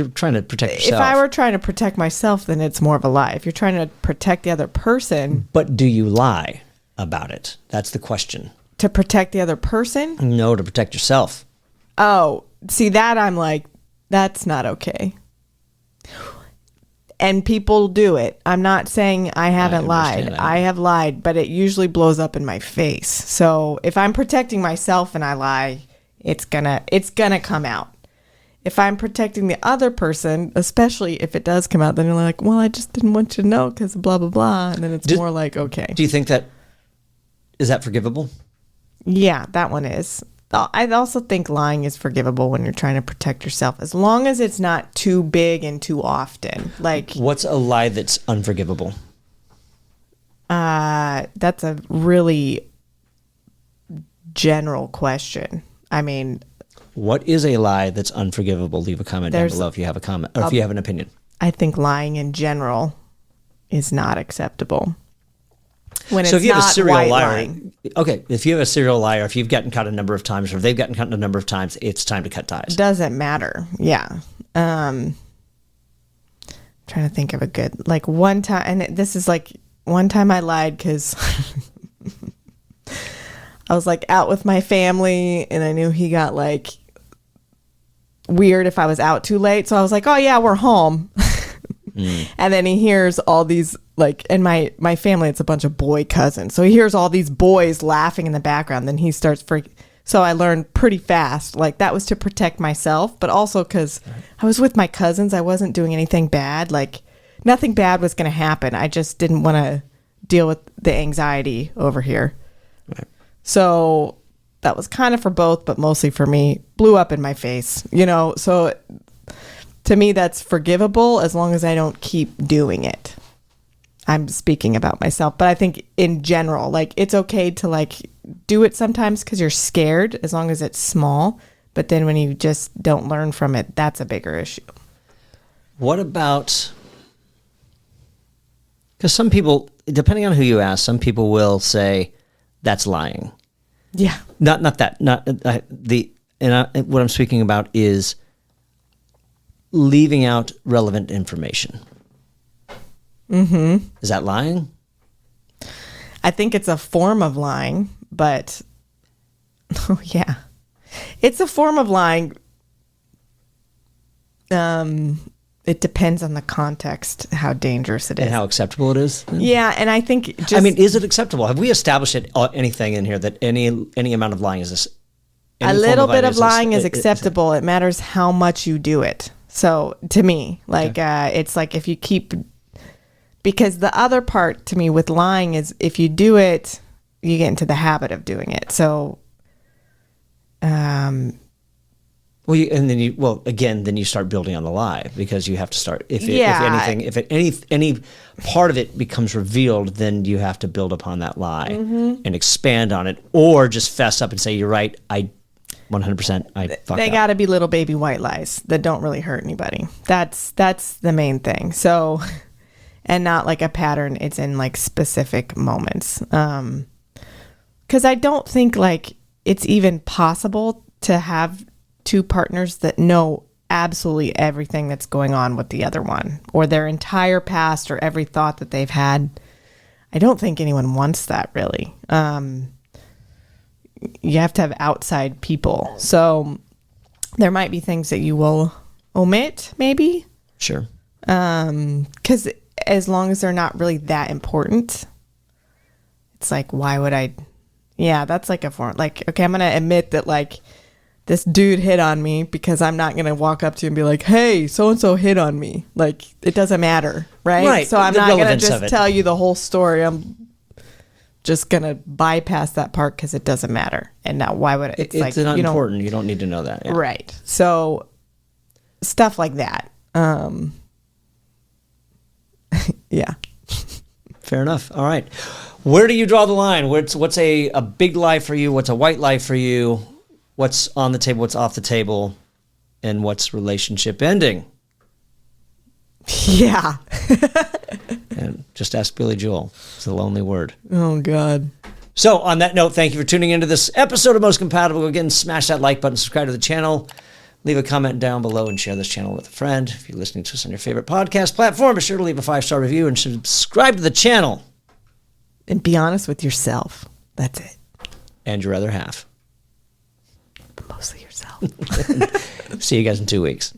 [SPEAKER 1] trying to protect yourself.
[SPEAKER 2] If I were trying to protect myself, then it's more of a lie. If you're trying to protect the other person.
[SPEAKER 1] But do you lie about it? That's the question.
[SPEAKER 2] To protect the other person?
[SPEAKER 1] No, to protect yourself.
[SPEAKER 2] Oh, see that I'm like, that's not okay. And people do it. I'm not saying I haven't lied. I have lied, but it usually blows up in my face. So if I'm protecting myself and I lie, it's gonna come out. If I'm protecting the other person, especially if it does come out, then you're like, well, I just didn't want you to know because blah, blah, blah. And then it's more like, okay.
[SPEAKER 1] Do you think is that forgivable?
[SPEAKER 2] Yeah, that one is. I also think lying is forgivable when you're trying to protect yourself, as long as it's not too big and too often. Like,
[SPEAKER 1] what's a lie that's unforgivable?
[SPEAKER 2] That's a really general question. I mean,
[SPEAKER 1] what is a lie that's unforgivable? Leave a comment down below if you have a comment or if you have an opinion.
[SPEAKER 2] I think lying in general is not acceptable. When
[SPEAKER 1] so
[SPEAKER 2] it's
[SPEAKER 1] if you have
[SPEAKER 2] not
[SPEAKER 1] a serial liar,
[SPEAKER 2] lying.
[SPEAKER 1] Okay, if you have a serial liar, if you've gotten caught a number of times, or if they've gotten caught a number of times, it's time to cut ties.
[SPEAKER 2] Doesn't matter. Yeah. Trying to think of a good, like one time, and this is like one time I lied because I was like out with my family and I knew he got like weird if I was out too late. So I was like, oh yeah, we're home. And then he hears all these like, and my family, it's a bunch of boy cousins. So he hears all these boys laughing in the background. Then he starts freaking. So I learned pretty fast, like that was to protect myself, but also because I was with my cousins. I wasn't doing anything bad. Like nothing bad was going to happen. I just didn't want to deal with the anxiety over here.
[SPEAKER 1] Right.
[SPEAKER 2] So that was kind of for both, but mostly for me. Blew up in my face, so to me, that's forgivable as long as I don't keep doing it. I'm speaking about myself, but I think in general, like it's okay to like do it sometimes because you're scared as long as it's small. But then when you just don't learn from it, that's a bigger issue.
[SPEAKER 1] What about, because some people, depending on who you ask, some people will say that's lying.
[SPEAKER 2] Yeah.
[SPEAKER 1] Not that, what I'm speaking about is leaving out relevant information. Mm-hmm. Is that lying?
[SPEAKER 2] I think it's a form of lying, but oh yeah, it's a form of lying. It depends on the context, how dangerous it is.
[SPEAKER 1] And how acceptable it is?
[SPEAKER 2] Yeah, and I think
[SPEAKER 1] is it acceptable? Have we established anything in here that any amount of lying is this?
[SPEAKER 2] A little bit of lying is acceptable. It matters how much you do it. So to me, like, it's like if you keep, because the other part to me with lying is if you do it, you get into the habit of doing it. So, then you start building on the lie because you have to start, if any part of it becomes revealed, then you have to build upon that lie and expand on it, or just fess up and say, you're right. 100%. They got to be little baby white lies that don't really hurt anybody. That's the main thing. So, and not like a pattern. It's in like specific moments. Because I don't think like it's even possible to have two partners that know absolutely everything that's going on with the other one, or their entire past, or every thought that they've had. I don't think anyone wants that really. You have to have outside people. So there might be things that you will omit, maybe.
[SPEAKER 1] Sure.
[SPEAKER 2] Because as long as they're not really that important, it's like, why would I? Yeah, that's like a form. Like, okay, I'm gonna admit that like this dude hit on me, because I'm not gonna walk up to you and be like, hey, so and so hit on me. Like, it doesn't matter, right?
[SPEAKER 1] Right.
[SPEAKER 2] So I'm
[SPEAKER 1] The
[SPEAKER 2] not gonna
[SPEAKER 1] relevance of
[SPEAKER 2] just
[SPEAKER 1] it.
[SPEAKER 2] tell you the whole story. I'm just gonna bypass that part because it doesn't matter. And now, why would
[SPEAKER 1] It's
[SPEAKER 2] like,
[SPEAKER 1] not
[SPEAKER 2] you know,
[SPEAKER 1] important. You don't need to know that. Yeah.
[SPEAKER 2] right? So stuff like that. Yeah.
[SPEAKER 1] Fair enough. All right. Where do you draw the line? What's a big lie for you? What's a white lie for you? What's on the table? What's off the table? And what's relationship ending?
[SPEAKER 2] Yeah.
[SPEAKER 1] And just ask Billy Joel. It's a lonely word.
[SPEAKER 2] Oh God.
[SPEAKER 1] So on that note, thank you for tuning into this episode of Most Compatible. Again, smash that like button, subscribe to the channel, leave a comment down below, and share this channel with a friend. If you're listening to us on your favorite podcast platform, be sure to leave a 5-star review and subscribe to the channel.
[SPEAKER 2] And be honest with yourself. That's it.
[SPEAKER 1] And your other half.
[SPEAKER 2] But mostly yourself.
[SPEAKER 1] See you guys in 2 weeks.